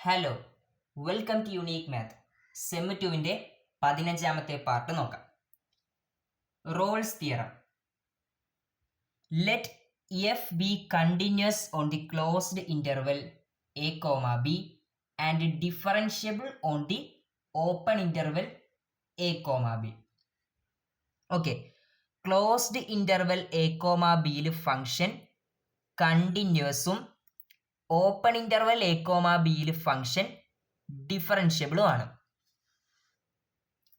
Hello, welcome to Unique Math. Sem 2-ൻ്റെ 15-ാമത്തെ part നോക്കാം. Rolle's theorem. Let F be continuous on the closed interval A comma B and differentiable on the open interval A comma B. Okay, closed interval A comma ബിയിൽ function കണ്ടിന്യൂസും open interval A comma ബിയിൽ function ഡിഫറൻഷ്യബിളും ആണ്.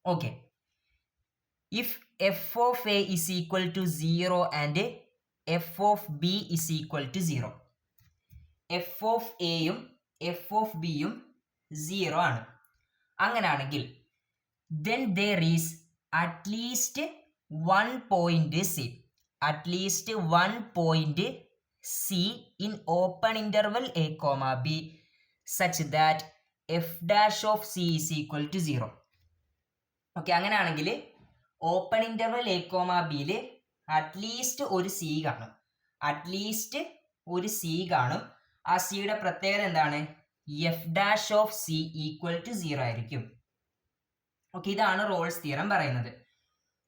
Okay, if F of A is equal to 0 and F of B is equal to 0, F of എയും F of ബിയും 0 ആണ്. അങ്ങനെയാണെങ്കിൽ then there is at least one point C, at least one point C in open interval a comma b such that f dash of C is equal to 0. Okay, അങ്ങനെയാണെങ്കിൽ open interval A comma ബിയിൽ at least ഒരു C കാണും, at least ഒരു C കാണും. ആ സിയുടെ പ്രത്യേകത എന്താണ്? F dash of C equal to 0 ആയിരിക്കും. ഓക്കെ, ഇതാണ് റോൾസ് തിയറം പറയുന്നത്.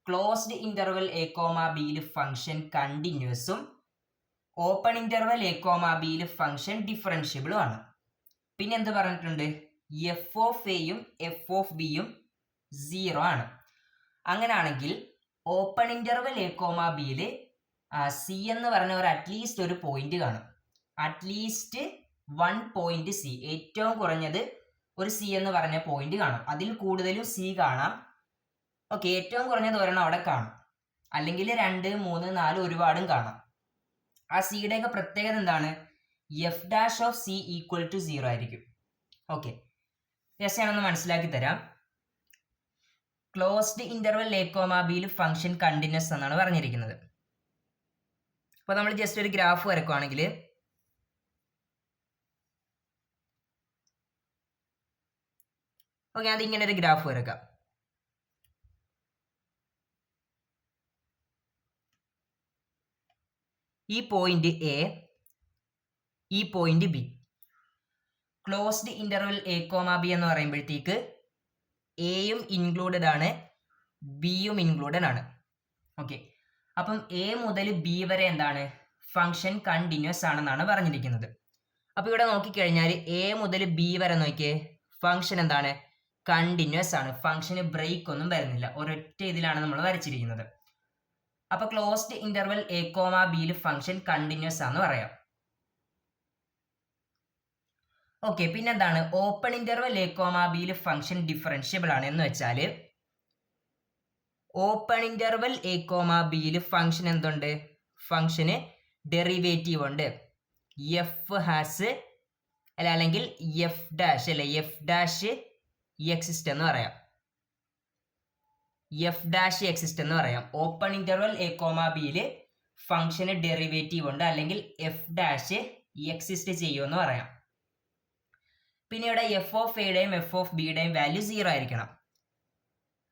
ക്ലോസ്ഡ് ഇൻ്റർവൽ എ കോമ ബിയിൽ ഫംഗ്ഷൻ കണ്ടിന്യൂസും ഓപ്പൺ ഇൻ്റർവൽ എ കോമ ബിയിൽ ഫംഗ്ഷൻ ഡിഫറൻഷ്യബിളും ആണ്. പിന്നെ എന്ത് പറഞ്ഞിട്ടുണ്ട്? എഫ് ഓഫ് എയും എഫ് ഓഫ് ബിയും 0 ആണ്. അങ്ങനെയാണെങ്കിൽ ഓപ്പൺ ഇൻ്റർവൽ എ കോമ ബിയിൽ സി എന്ന് പറഞ്ഞ ഒരു അറ്റ്ലീസ്റ്റ് ഒരു പോയിന്റ് കാണും, അറ്റ്ലീസ്റ്റ് 1 പോയിന്റ് സി, ഏറ്റവും കുറഞ്ഞത് ഒരു സി എന്ന് പറഞ്ഞ പോയിന്റ് കാണും. അതിൽ കൂടുതലും സി കാണാം. ഓക്കെ, ഏറ്റവും കുറഞ്ഞത് ഒരെണ്ണം അവിടെ കാണും, അല്ലെങ്കിൽ 2, 3, 4 ഒരുപാടും കാണാം. ആ സിയുടെയൊക്കെ പ്രത്യേകത എന്താണ്? F dash of C equal to 0 ആയിരിക്കും. ഓക്കെ, ജസ്റ്റ് ഞാനൊന്ന് മനസ്സിലാക്കി തരാം. ക്ലോസ്ഡ് ഇന്റർവെൽ എ കോമ ബിയിൽ ഫംഗ്ഷൻ കണ്ടിന്യൂസ് എന്നാണ് പറഞ്ഞിരിക്കുന്നത്. അപ്പോൾ നമ്മൾ ജസ്റ്റ് ഒരു ഗ്രാഫ് വരക്കുവാണെങ്കിൽ ഓക്കെ, അതിങ്ങനെ ഒരു ഗ്രാഫ് വരക്കാം. ഈ പോയിന്റ് എ, ഈ point B. Closed interval A comma B എന്ന് പറയുമ്പോഴത്തേക്ക് എയും ഇൻക്ലൂഡഡ് ആണ്, ബിയും ഇൻക്ലൂഡഡ് ആണ്. ഓക്കെ, അപ്പം എ മുതൽ ബി വരെ എന്താണ്? ഫംഗ്ഷൻ കണ്ടിന്യൂസ് ആണെന്നാണ് പറഞ്ഞിരിക്കുന്നത്. അപ്പോൾ ഇവിടെ നോക്കിക്കഴിഞ്ഞാൽ എ മുതൽ ബി വരെ നോക്കിയേ, ഫംഗ്ഷൻ എന്താണ്? കണ്ടിന്യൂസ് ആണ്. ഫംഗ്ഷന് ബ്രേക്ക് ഒന്നും വരുന്നില്ല, ഒരൊറ്റ ഇതിലാണ് നമ്മൾ വരച്ചിരിക്കുന്നത്. അപ്പൊ ക്ലോസ്ഡ് ഇന്റർവെൽ എ കോമ ബിയിൽ ഫംഗ്ഷൻ കണ്ടിന്യൂസ് ആണെന്ന് പറയാം. ഓക്കെ, പിന്നെന്താണ്? ഓപ്പൺ ഇന്റർവെൽ എ കോമ ബിയിൽ ഫംഗ്ഷൻ ഡിഫറൻഷ്യബിൾ ആണ്. എന്ന് വെച്ചാൽ ഓപ്പൺ ഇന്റർവെൽ എ കോമ ബിയിൽ ഫംഗ്ഷൻ എന്തുണ്ട്? ഫംഗ്ഷന് ഡെറിവേറ്റീവ് ഉണ്ട്. എഫ് ഹാസ് അല്ലെങ്കിൽ എഫ് ഡാഷ് അല്ലെ, എഫ് ഡാഷ് എക്സിസ്റ്റ് എന്ന് പറയാം, എഫ് ഡാഷ് എക്സിസ്റ്റ് എന്ന് പറയാം. ഓപ്പൺ ഇന്റർവെൽ എ കോമ ബിയിൽ ഫംഗ്ഷന് ഡെറിവേറ്റീവ് ഉണ്ട്, അല്ലെങ്കിൽ എഫ് ഡാഷ് എക്സിസ്റ്റ് ചെയ്യുമെന്ന് പറയാം. പിന്നെ ഇവിടെ എഫ് ഓഫ് എയുടെയും എഫ് ഓഫ് ബിയുടെയും വാല്യൂ 0 ആയിരിക്കണം.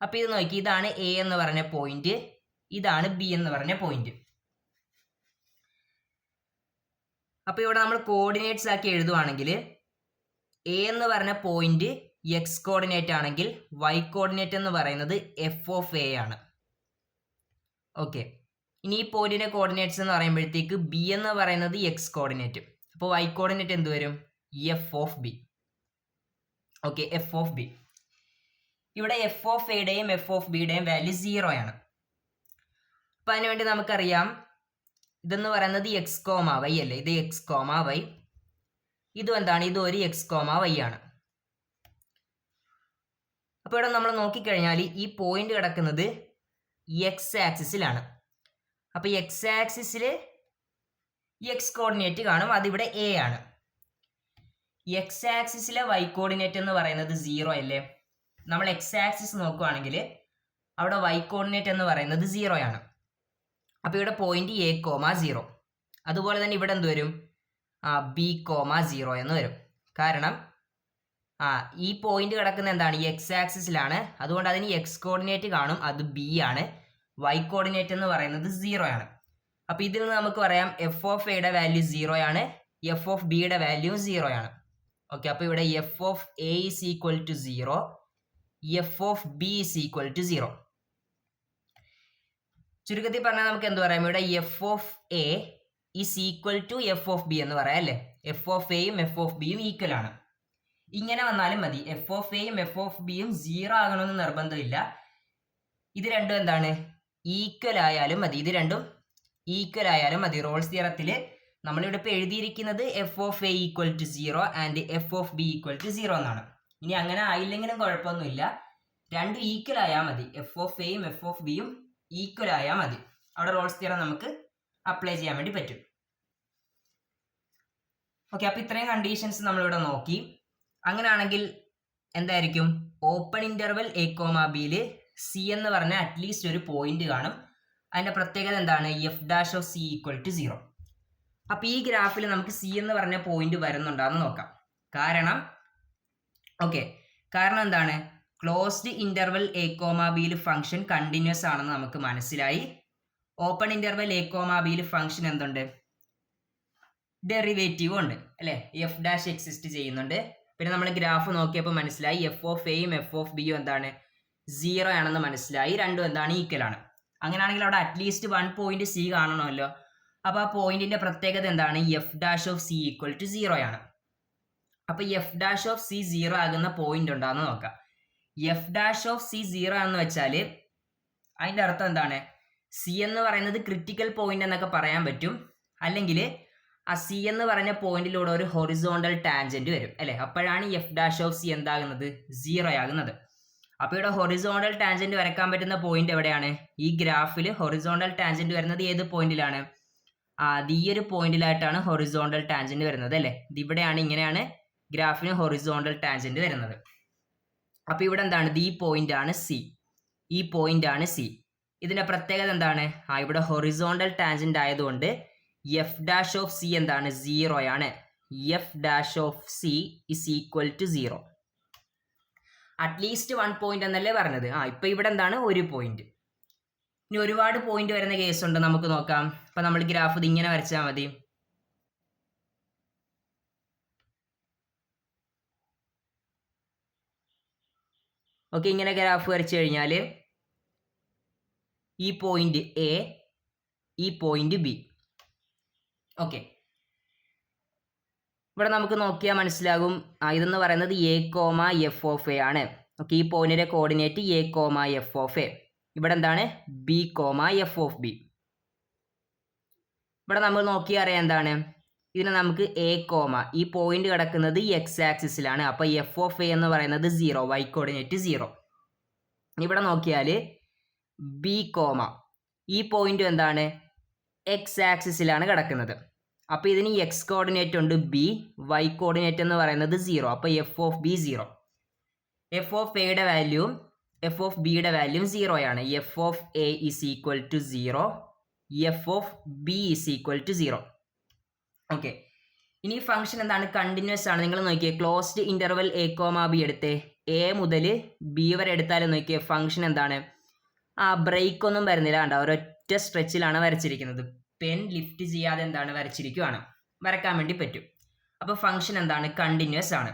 അപ്പൊ ഇത് നോക്കി, ഇതാണ് എ എന്ന് പറഞ്ഞ പോയിന്റ്, ഇതാണ് ബി എന്ന് പറഞ്ഞ പോയിന്റ്. അപ്പൊ ഇവിടെ നമ്മൾ കോർഡിനേറ്റ്സ് ആക്കി എഴുതുവാണെങ്കിൽ എ എന്ന് പറഞ്ഞ പോയിന്റ് എക്സ് കോർഡിനേറ്റ് ആണെങ്കിൽ വൈ കോർഡിനേറ്റ് എന്ന് പറയുന്നത് എഫ് ഓഫ് എ ആണ്. ഓക്കെ, ഇനി ഈ പോയിന്റിന്റെ കോർഡിനേറ്റ്സ് എന്ന് പറയുമ്പോഴത്തേക്ക് ബി എന്ന് പറയുന്നത് എക്സ് കോർഡിനേറ്റ്, അപ്പോൾ വൈ കോർഡിനേറ്റ് എന്ത് വരും? F of B. Okay, F of B. ഇവിടെ എഫ് ഓഫ് എയുടെയും എഫ് ഓഫ് ബിയുടെയും വാല്യൂ 0 ആണ്. അപ്പം അതിനുവേണ്ടി നമുക്കറിയാം, ഇതെന്ന് പറയുന്നത് എക്സ് കോമ വൈ അല്ലേ, ഇത് എക്സ് കോമ വൈ, ഇതും എന്താണ്? ഇതും ഒരു എക്സ് കോമ വൈ ആണ്. അപ്പോൾ ഇവിടെ നമ്മൾ നോക്കിക്കഴിഞ്ഞാൽ ഈ പോയിന്റ് കിടക്കുന്നത് എക്സ് ആക്സിസിലാണ്. അപ്പോൾ എക്സ് ആക്സിസിൽ എക്സ് കോർഡിനേറ്റ് കാണും, അതിവിടെ എ ആണ്. എക്സ് ആക്സിസിലെ വൈ കോർഡിനേറ്റ് എന്ന് പറയുന്നത് 0 അല്ലേ? നമ്മൾ എക്സ് ആക്സിസ് നോക്കുകയാണെങ്കിൽ അവിടെ വൈ കോർഡിനേറ്റ് എന്ന് പറയുന്നത് 0 ആണ്. അപ്പോൾ ഇവിടെ പോയിന്റ് എ കോമ 0. അതുപോലെ തന്നെ ഇവിടെ എന്ത് വരും? ബി കോമ 0 എന്ന് വരും. കാരണം ഈ പോയിന്റ് കിടക്കുന്ന എന്താണ്? എക്സ് ആക്സിസിലാണ്, അതുകൊണ്ട് അതിന് എക്സ് കോർഡിനേറ്റ് കാണും, അത് ബി ആണ്. വൈ കോർഡിനേറ്റ് എന്ന് പറയുന്നത് 0 ആണ്. അപ്പോൾ ഇതിൽ നിന്ന് നമുക്ക് പറയാം എഫ് ഓഫ് എയുടെ വാല്യൂ 0 ആണ്, എഫ് ഓഫ് ബിയുടെ വാല്യൂ 0 ആണ്. ഓക്കെ, അപ്പോൾ ഇവിടെ F of A is equal to 0, F of B is equal to 0. ചുരുക്കത്തിൽ പറഞ്ഞാൽ നമുക്ക് എന്ത് പറയാം, ഇവിടെ F of A is equal to F of B എന്ന് പറയാം അല്ലേ. എഫ് ഓഫ് എയും എഫ് ഓഫ് ബിയും ഈക്വൽ ആണ്. ഇങ്ങനെ വന്നാലും മതി. എഫ് ഓഫ് എയും എഫ് ഓഫ് ബിയും 0 ആകണമെന്ന് നിർബന്ധമില്ല. ഇത് രണ്ടും എന്താണ്, ഈക്വൽ ആയാലും മതി. ഇത് രണ്ടും ഈക്വൽ ആയാലും മതി. റോൾസ് തിയറത്തിൽ നമ്മളിവിടെ ഇപ്പോൾ എഴുതിയിരിക്കുന്നത് F of A equal to 0 and F of B equal to 0 എന്നാണ്. ഇനി അങ്ങനെ ആയില്ലെങ്കിലും കുഴപ്പമൊന്നുമില്ല, രണ്ടും ഈക്വൽ ആയാൽ മതി. എഫ് ഓഫ് എയും എഫ് ഓഫ് ബിയും ഈക്വൽ ആയാൽ മതി. അവിടെ റോൾസ് തിയറം നമുക്ക് അപ്ലൈ ചെയ്യാൻ വേണ്ടി പറ്റും. ഓക്കെ, അപ്പോൾ ഇത്രയും കണ്ടീഷൻസ് നമ്മളിവിടെ നോക്കി. അങ്ങനെയാണെങ്കിൽ എന്തായിരിക്കും, ഓപ്പൺ ഇന്റർവെൽ എ കോമ ബിയിൽ സി എന്ന് പറഞ്ഞാൽ അറ്റ്ലീസ്റ്റ് ഒരു പോയിന്റ് കാണും. അതിന്റെ പ്രത്യേകത എന്താണ്, F dash of C equal to 0. അപ്പോൾ ഈ ഗ്രാഫിൽ നമുക്ക് സി എന്ന് പറഞ്ഞ പോയിന്റ് വരുന്നുണ്ടാന്ന് നോക്കാം. കാരണം എന്താണ്, ക്ലോസ്ഡ് ഇന്റർവെൽ എ കോമ ബിയിൽ ഫംഗ്ഷൻ കണ്ടിന്യൂസ് ആണെന്ന് നമുക്ക് മനസ്സിലായി. ഓപ്പൺ ഇന്റർവെൽ എ കോമ ബിയിൽ ഫംഗ്ഷൻ എന്തുണ്ട്, ഡെറിവേറ്റീവ് ഉണ്ട് അല്ലേ, എഫ് ഡാഷ് എക്സിസ്റ്റ് ചെയ്യുന്നുണ്ട്. പിന്നെ നമ്മൾ ഗ്രാഫ് നോക്കിയപ്പോൾ മനസ്സിലായി എഫ് ഓഫ് എയും എഫ് ഓഫ് ബിയും എന്താണ്, 0 ആണെന്ന് മനസ്സിലായി. രണ്ടും എന്താണ്, ഈക്വൽ ആണ്. അങ്ങനെയാണെങ്കിൽ അവിടെ അറ്റ്ലീസ്റ്റ് 1 പോയിന്റ് സി കാണണമല്ലോ. അപ്പോൾ ആ പോയിന്റിന്റെ പ്രത്യേകത എന്താണ്, F dash of C equal to 0 ആണ്. അപ്പോൾ എഫ് ഡാഷ് ഓഫ് സി 0 ആകുന്ന പോയിന്റ് ഉണ്ടാന്ന് നോക്കാം. എഫ് ഡാഷ് ഓഫ് സി 0 ആണെന്ന് വെച്ചാൽ അതിൻ്റെ അർത്ഥം എന്താണ്, സി എന്ന് പറയുന്നത് ക്രിട്ടിക്കൽ പോയിന്റ് എന്നൊക്കെ പറയാൻ പറ്റും. അല്ലെങ്കിൽ ആ സി എന്ന് പറഞ്ഞ പോയിന്റിലൂടെ ഒരു ഹൊറിസോണ്ടൽ ടാൻജന്റ് വരും അല്ലേ. അപ്പോഴാണ് എഫ് ഡാഷ് ഓഫ് സി എന്താകുന്നത്, 0 ആകുന്നത്. അപ്പോൾ ഇവിടെ ഹൊറിസോണ്ടൽ ടാൻജന്റ് വരയ്ക്കാൻ പറ്റുന്ന പോയിന്റ് എവിടെയാണ്, ഈ ഗ്രാഫിൽ ഹൊറിസോണ്ടൽ ടാൻജന്റ് വരുന്നത് ഏത് പോയിന്റിലാണ്, ഈ ഒരു പോയിന്റിലായിട്ടാണ് ഹൊറിസോണ്ടൽ ടാൻജന്റ് വരുന്നത് അല്ലേ. ഇവിടെയാണ്, ഇങ്ങനെയാണ് ഗ്രാഫിന് ഹൊറിസോണ്ടൽ ടാൻജന്റ് വരുന്നത്. അപ്പോൾ ഇവിടെ എന്താണ്, ഈ പോയിന്റ് ആണ് സി, ഈ പോയിന്റ് ആണ് സി. ഇതിന്റെ പ്രത്യേകത എന്താണ്, ഇവിടെ ഹൊറിസോണ്ടൽ ടാൻജന്റ് ആയതുകൊണ്ട് എഫ് ഡാഷ് ഓഫ് സി എന്താണ്, 0 ആണ്. F dash of C is equal to 0. At least 1 point എന്നല്ലേ പറഞ്ഞത്. ഇപ്പൊ ഇവിടെ എന്താണ്, ഒരു പോയിന്റ്. ഇനി ഒരുപാട് പോയിന്റ് വരുന്ന കേസ് ഉണ്ട്, നമുക്ക് നോക്കാം. അപ്പൊ നമ്മൾ ഗ്രാഫ് ഇത് ഇങ്ങനെ വരച്ചാൽ മതി. ഓക്കെ, ഇങ്ങനെ ഗ്രാഫ് വരച്ചു കഴിഞ്ഞാൽ ഈ പോയിന്റ് എ, ഈ പോയിന്റ് ബി. ഓക്കെ, ഇവിടെ നമുക്ക് നോക്കിയാൽ മനസ്സിലാകും, ഇതെന്ന് പറയുന്നത് A comma F of A ആണ്. ഓക്കെ, ഈ പോയിന്റിന്റെ coordinate A comma F of A. ഇവിടെ എന്താണ്, B comma F of B. ഇവിടെ നമ്മൾ നോക്കിയാൽ അറിയാം എന്താണ്, ഇതിന് നമുക്ക് എ കോമ, ഈ പോയിന്റ് കിടക്കുന്നത് എക്സ് ആക്സിസിലാണ്. അപ്പോൾ എഫ് ഓഫ് എ എന്ന് പറയുന്നത് 0, വൈ കോർഡിനേറ്റ് 0. ഇവിടെ നോക്കിയാൽ ബി കോമ, ഈ പോയിന്റ് എന്താണ്, എക്സ് ആക്സിസിലാണ് കിടക്കുന്നത്. അപ്പോൾ ഇതിന് എക്സ് കോർഡിനേറ്റ് ഉണ്ട് ബി, വൈ കോർഡിനേറ്റ് എന്ന് പറയുന്നത് 0. അപ്പോൾ F of B 0. F of എയുടെ വാല്യൂവും എഫ് ഓഫ് ബിയുടെ വാല്യൂവും 0 ആണ്. F of A is equal to 0, F of B is equal to 0. Okay, ഇനി ഫംഗ്ഷൻ എന്താണ്, കണ്ടിന്യൂസ് ആണ്. നിങ്ങൾ നോക്കിയേ, closed interval A comma B എടുത്തേ, എ മുതൽ ബി വരെ എടുത്താലും നോക്കിയേ ഫംഗ്ഷൻ എന്താണ്, ബ്രേക്ക് ഒന്നും വരുന്നില്ല. കണ്ടോ, ഒരൊറ്റ സ്ട്രെച്ചിലാണ് വരച്ചിരിക്കുന്നത്. പെൻ ലിഫ്റ്റ് ചെയ്യാതെ എന്താണ് വരച്ചിരിക്കുകയാണ്, വരക്കാൻ വേണ്ടി പറ്റും. അപ്പോൾ ഫംഗ്ഷൻ എന്താണ്, കണ്ടിന്യൂസ് ആണ്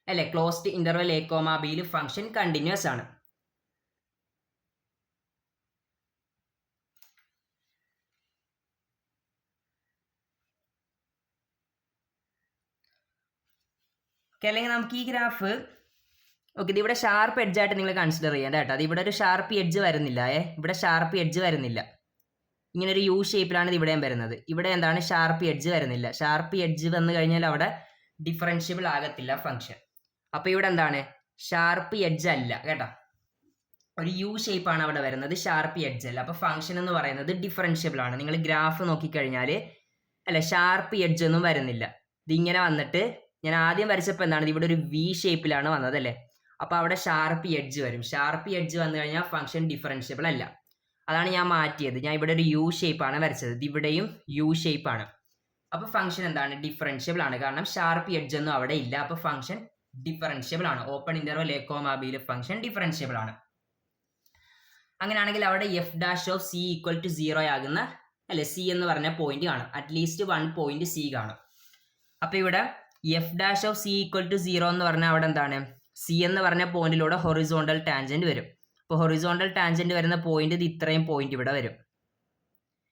അല്ലെ. ക്ലോസ്ഡ് ഇന്റർവെൽ എ കോമ ബിയിൽ ഫംഗ്ഷൻ കണ്ടിന്യൂസ് ആണ്. അല്ലെങ്കിൽ നമുക്ക് ഈ ഗ്രാഫ് ഓക്കെ, ഇത് ഇവിടെ ഷാർപ്പ് എഡ്ജായിട്ട് നിങ്ങൾ കൺസിഡർ ചെയ്യേണ്ട കേട്ടോ. അത് ഇവിടെ ഒരു ഷാർപ്പ് എഡ്ജ് വരുന്നില്ല, ഇവിടെ ഷാർപ്പ് എഡ്ജ് വരുന്നില്ല. ഇങ്ങനെ ഒരു യു ഷേപ്പിലാണ് ഇത് ഇവിടെയും വരുന്നത്. ഇവിടെ എന്താണ്, ഷാർപ്പ് എഡ്ജ് വരുന്നില്ല. ഷാർപ്പ് എഡ്ജ് വന്നു കഴിഞ്ഞാൽ അവിടെ ഡിഫറൻഷ്യബിൾ ആകത്തില്ല ഫംഗ്ഷൻ. അപ്പോൾ ഇവിടെ എന്താണ്, ഷാർപ്പ് എഡ്ജ് അല്ല കേട്ടോ, ഒരു യു ഷേപ്പാണ് അവിടെ വരുന്നത്, ഷാർപ്പ് എഡ്ജ് അല്ല. അപ്പോൾ ഫംഗ്ഷൻ എന്ന് പറയുന്നത് ഡിഫറൻഷ്യബിൾ ആണ്. നിങ്ങൾ ഗ്രാഫ് നോക്കിക്കഴിഞ്ഞാൽ അല്ല, ഷാർപ്പ് എഡ്ജ് ഒന്നും വരുന്നില്ല. ഇതിങ്ങനെ വന്നിട്ട് ഞാൻ ആദ്യം വരച്ചപ്പോൾ എന്താണ്, ഇവിടെ ഒരു വി ഷേപ്പിലാണ് വന്നത് അല്ലേ. അപ്പോൾ അവിടെ ഷാർപ്പ് എഡ്ജ് വരും. ഷാർപ്പ് എഡ്ജ് വന്നു കഴിഞ്ഞാൽ ഫംഗ്ഷൻ ഡിഫറൻഷ്യബിൾ അല്ല. അതാണ് ഞാൻ മാറ്റിയത്. ഞാൻ ഇവിടെ ഒരു യു ഷേപ്പാണ് വരച്ചത്, ഇവിടെയും യു ഷേപ്പാണ്. അപ്പോൾ ഫംഗ്ഷൻ എന്താണ്, ഡിഫറൻഷ്യബിൾ ആണ്. കാരണം ഷാർപ്പ് എഡ്ജ് ഒന്നും അവിടെ ഇല്ല. അപ്പോൾ ഫംഗ്ഷൻ ഡിഫറൻഷ്യബിൾ ആണ്. ഓപ്പൺ ഇന്റർവെൽ എ കോമ ബിയിൽ ഫംഗ്ഷൻ ഡിഫറൻഷ്യബിൾ ആണ്. അങ്ങനെയാണെങ്കിൽ അവിടെ F dash of C equal to 0 ആകുന്ന അല്ലെ, സി എന്ന് പറഞ്ഞ പോയിന്റ് കാണും. അറ്റ്ലീസ്റ്റ് 1 പോയിന്റ് സി കാണും. അപ്പോൾ ഇവിടെ F dash of C equal to 0 എന്ന് പറഞ്ഞാൽ അവിടെ എന്താണ്, സി എന്ന് പറഞ്ഞ പോയിന്റിലൂടെ ഹൊറിസോണ്ടൽ ടാൻജന്റ് വരും. അപ്പോൾ ഹൊറിസോണ്ടൽ ടാൻജന്റ് വരുന്ന പോയിന്റ് ഇത് ഇത്രയും പോയിന്റ് ഇവിടെ വരും,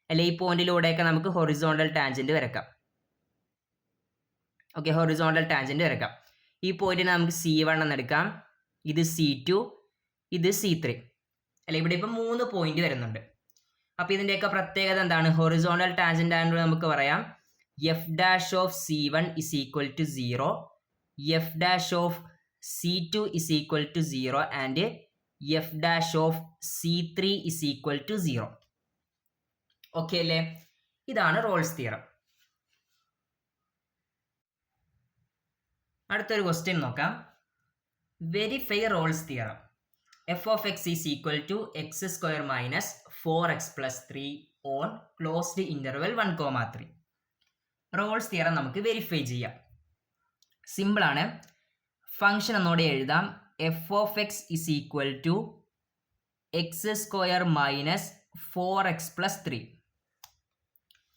അല്ലെ ഈ പോയിന്റിലൂടെയൊക്കെ നമുക്ക് ഹൊറിസോണ്ടൽ ടാൻജന്റ് വരക്കാം. ഓക്കെ, ഹൊറിസോണ്ടൽ ടാൻജന്റ് വരക്കാം. ഈ പോയിന്റിനെ നമുക്ക് C1 എന്നെടുക്കാം, ഇത് C2, ഇത് C3, അല്ലെ ഇവിടെ ഇപ്പം 3 പോയിന്റ് വരുന്നുണ്ട്. അപ്പോൾ ഇതിൻ്റെയൊക്കെ പ്രത്യേകത എന്താണ്, ഹൊറിസോണ്ടൽ ടാൻജന്റ് ആയതുകൊണ്ട് നമുക്ക് പറയാം F dash of C1 is equal to 0, F dash of C2 is equal to 0 and F dash of C3 is equal to 0. Okay അല്ലേ, ഇതാണ് റോൾസ് തിയറം. അടുത്തൊരു ക്വസ്റ്റ്യൻ നോക്കാം. Verify Rolle's theorem. F of X is equal to X square minus 4x plus 3 on closed interval 1,3. Rolle's theorem നമുക്ക് verify ചെയ്യാം. സിമ്പിളാണ്. Function ഒന്നുകൂടെ എഴുതാം. F of X is equal to X square minus 4x plus 3.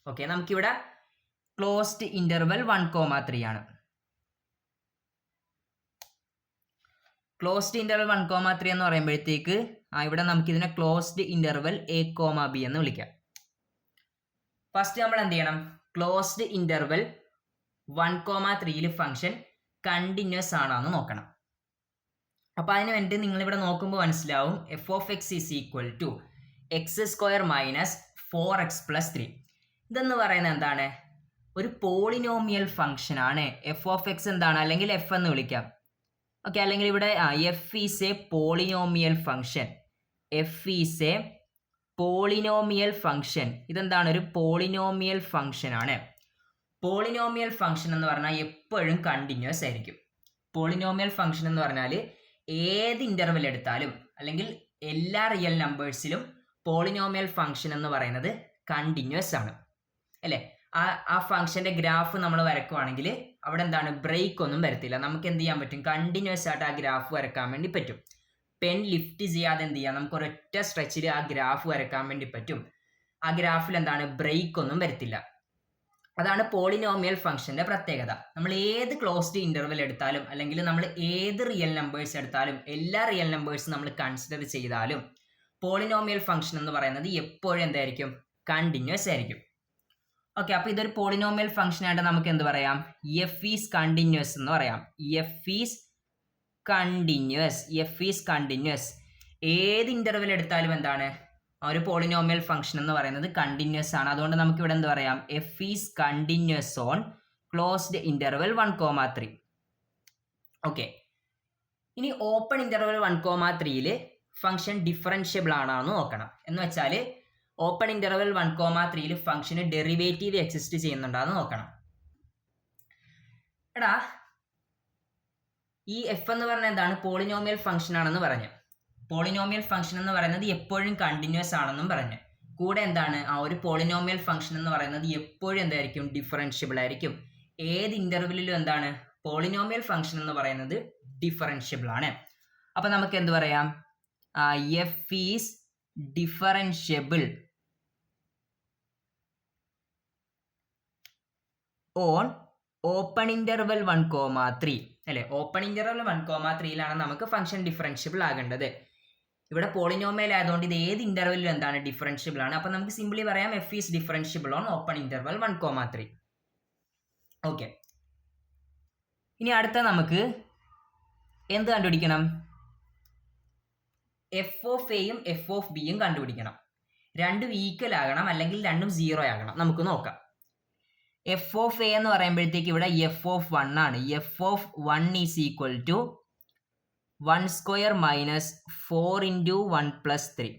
Okay, നമുക്കിവിടെ closed interval 1,3 ആണ്. Closed interval 1,3 എന്ന് പറയുമ്പോഴത്തേക്ക് ഇവിടെ നമുക്കിതിനെ ക്ലോസ്ഡ് ഇൻ്റർവെൽ A, B എന്ന് വിളിക്കാം. ഫസ്റ്റ് നമ്മൾ എന്ത് ചെയ്യണം, ക്ലോസ്ഡ് ഇൻ്റർവെൽ 1,3യിൽ ഫംഗ്ഷൻ കണ്ടിന്യൂസ് ആണെന്ന് നോക്കണം. അപ്പോൾ അതിന് വേണ്ടി നിങ്ങളിവിടെ നോക്കുമ്പോൾ മനസ്സിലാവും F of X is equal to X square minus 4x plus 3. ഇതെന്ന് പറയുന്നത് എന്താണ്, ഒരു പോളിനോമിയൽ ഫംഗ്ഷൻ ആണ്. എഫ് ഓഫ് എക്സ് എന്താണ്, അല്ലെങ്കിൽ എഫ് എന്ന് വിളിക്കാം. ഓക്കെ, അല്ലെങ്കിൽ ഇവിടെ F is a polynomial function. F is a polynomial function. ഇതെന്താണ്, ഒരു പോളിനോമിയൽ ഫംഗ്ഷൻ ആണ്. പോളിനോമിയൽ ഫംഗ്ഷൻ എന്ന് പറഞ്ഞാൽ എപ്പോഴും കണ്ടിന്യൂസ് ആയിരിക്കും. പോളിനോമിയൽ ഫംഗ്ഷൻ എന്ന് പറഞ്ഞാൽ ഏത് ഇൻ്റർവെൽ എടുത്താലും അല്ലെങ്കിൽ എല്ലാ റിയൽ നമ്പേഴ്സിലും പോളിനോമിയൽ ഫംഗ്ഷൻ എന്ന് പറയുന്നത് കണ്ടിന്യൂസ് ആണ്, അല്ലേ. ആ ഫംഗ്ഷൻ്റെ ഗ്രാഫ് നമ്മൾ വരക്കുവാണെങ്കിൽ അവിടെ എന്താണ്, ബ്രേക്ക് ഒന്നും വരത്തില്ല. നമുക്ക് എന്ത് ചെയ്യാൻ പറ്റും, കണ്ടിന്യൂസ് ആയിട്ട് ആ ഗ്രാഫ് വരക്കാൻ വേണ്ടി പറ്റും. പെൻ ലിഫ്റ്റ് ചെയ്യാതെ എന്ത് ചെയ്യാം, നമുക്ക് ഒരൊറ്റ സ്ട്രെച്ചിൽ ആ ഗ്രാഫ് വരക്കാൻ വേണ്ടി പറ്റും. ആ ഗ്രാഫിൽ എന്താണ്, ബ്രേക്ക് ഒന്നും വരത്തില്ല. അതാണ് പോളിനോമിയൽ ഫംഗ്ഷന്റെ പ്രത്യേകത. നമ്മൾ ഏത് ക്ലോസ്ഡ് ഇൻ്റർവെൽ എടുത്താലും അല്ലെങ്കിൽ നമ്മൾ ഏത് റിയൽ നമ്പേഴ്സ് എടുത്താലും എല്ലാ റിയൽ നമ്പേഴ്സും നമ്മൾ കൺസിഡർ ചെയ്താലും പോളിനോമിയൽ ഫംഗ്ഷൻ എന്ന് പറയുന്നത് എപ്പോഴും എന്തായിരിക്കും, കണ്ടിന്യൂസ് ആയിരിക്കും. ഓക്കെ, അപ്പോൾ ഇതൊരു പോളിനോമിയൽ ഫംഗ്ഷൻ ആയിട്ട് നമുക്ക് എന്ത് പറയാം, എഫ് ഈസ് കണ്ടിന്യൂസ് എന്ന് പറയാം. F is continuous. F is continuous. ഏത് ഇൻ്റർവെൽ എടുത്താലും എന്താണ്, ഒരു പോളിനോമിയൽ ഫംഗ്ഷൻ എന്ന് പറയുന്നത് കണ്ടിന്യൂസ് ആണ്. അതുകൊണ്ട് നമുക്ക് ഇവിടെ എന്ത് പറയാം, F is continuous on closed interval 1,3. Okay, ഇനി ഓപ്പൺ ഇൻ്റർവെൽ 1,3യിൽ ഫംഗ്ഷൻ ഡിഫറൻഷ്യബിൾ ആണെന്ന് നോക്കണം. എന്ന് വെച്ചാൽ ഓപ്പൺ ഇൻ്റർവെൽ 1,3യിൽ ഫംഗ്ഷന് ഡെറിവേറ്റീവ് എക്സിസ്റ്റ് ചെയ്യുന്നുണ്ടാന്ന് നോക്കണം. എടാ, ഈ എഫ് എന്ന് പറഞ്ഞാൽ എന്താണ്, പോളിനോമിയൽ ഫംഗ്ഷൻ ആണെന്ന് പറഞ്ഞു. പോളിനോമിയൽ ഫംഗ്ഷൻ എന്ന് പറയുന്നത് എപ്പോഴും കണ്ടിന്യൂസ് ആണെന്നും പറഞ്ഞു. കൂടെ എന്താണ്, ആ ഒരു പോളിനോമിയൽ ഫംഗ്ഷൻ എന്ന് പറയുന്നത് എപ്പോഴും എന്തായിരിക്കും, ഡിഫറൻഷ്യബിൾ ആയിരിക്കും. ഏത് ഇൻ്റർവെല്ലിലും എന്താണ്, പോളിനോമിയൽ ഫംഗ്ഷൻ എന്ന് പറയുന്നത് ഡിഫറൻഷ്യബിൾ ആണ്. അപ്പം നമുക്ക് എന്ത് പറയാം, F is differentiable on open interval 1,3, അല്ലേ. ഓപ്പൺ ഇൻ്റർവെൽ 1,3യിലാണ് നമുക്ക് ഫംഗ്ഷൻ ഡിഫറൻഷ്യബിൾ ആകേണ്ടത്. ഇവിടെ പോളിനോമിയൽ ആയതുകൊണ്ട് ഇത് ഏത് ഇൻ്റർവെല്ലിലും എന്താണ്, ഡിഫറൻഷ്യബിൾ ആണ്. അപ്പം നമുക്ക് സിംപ്ലി പറയാം F is differentiable on open interval 1,3. Okay, ഇനി അടുത്ത നമുക്ക് എന്ത് കണ്ടുപിടിക്കണം, എഫ് ഓഫ് എയും എഫ് ഓഫ് ബിയും കണ്ടുപിടിക്കണം. രണ്ടും ഈക്വൽ ആകണം, അല്ലെങ്കിൽ രണ്ടും 0 ആകണം. നമുക്ക് നോക്കാം. എഫ് ഓഫ് എ എന്ന് പറയുമ്പോഴത്തേക്ക് ഇവിടെ എഫ് ഓഫ് 1 ആണ്. F of 1 is equal to 1 square minus 4 into 1 plus 3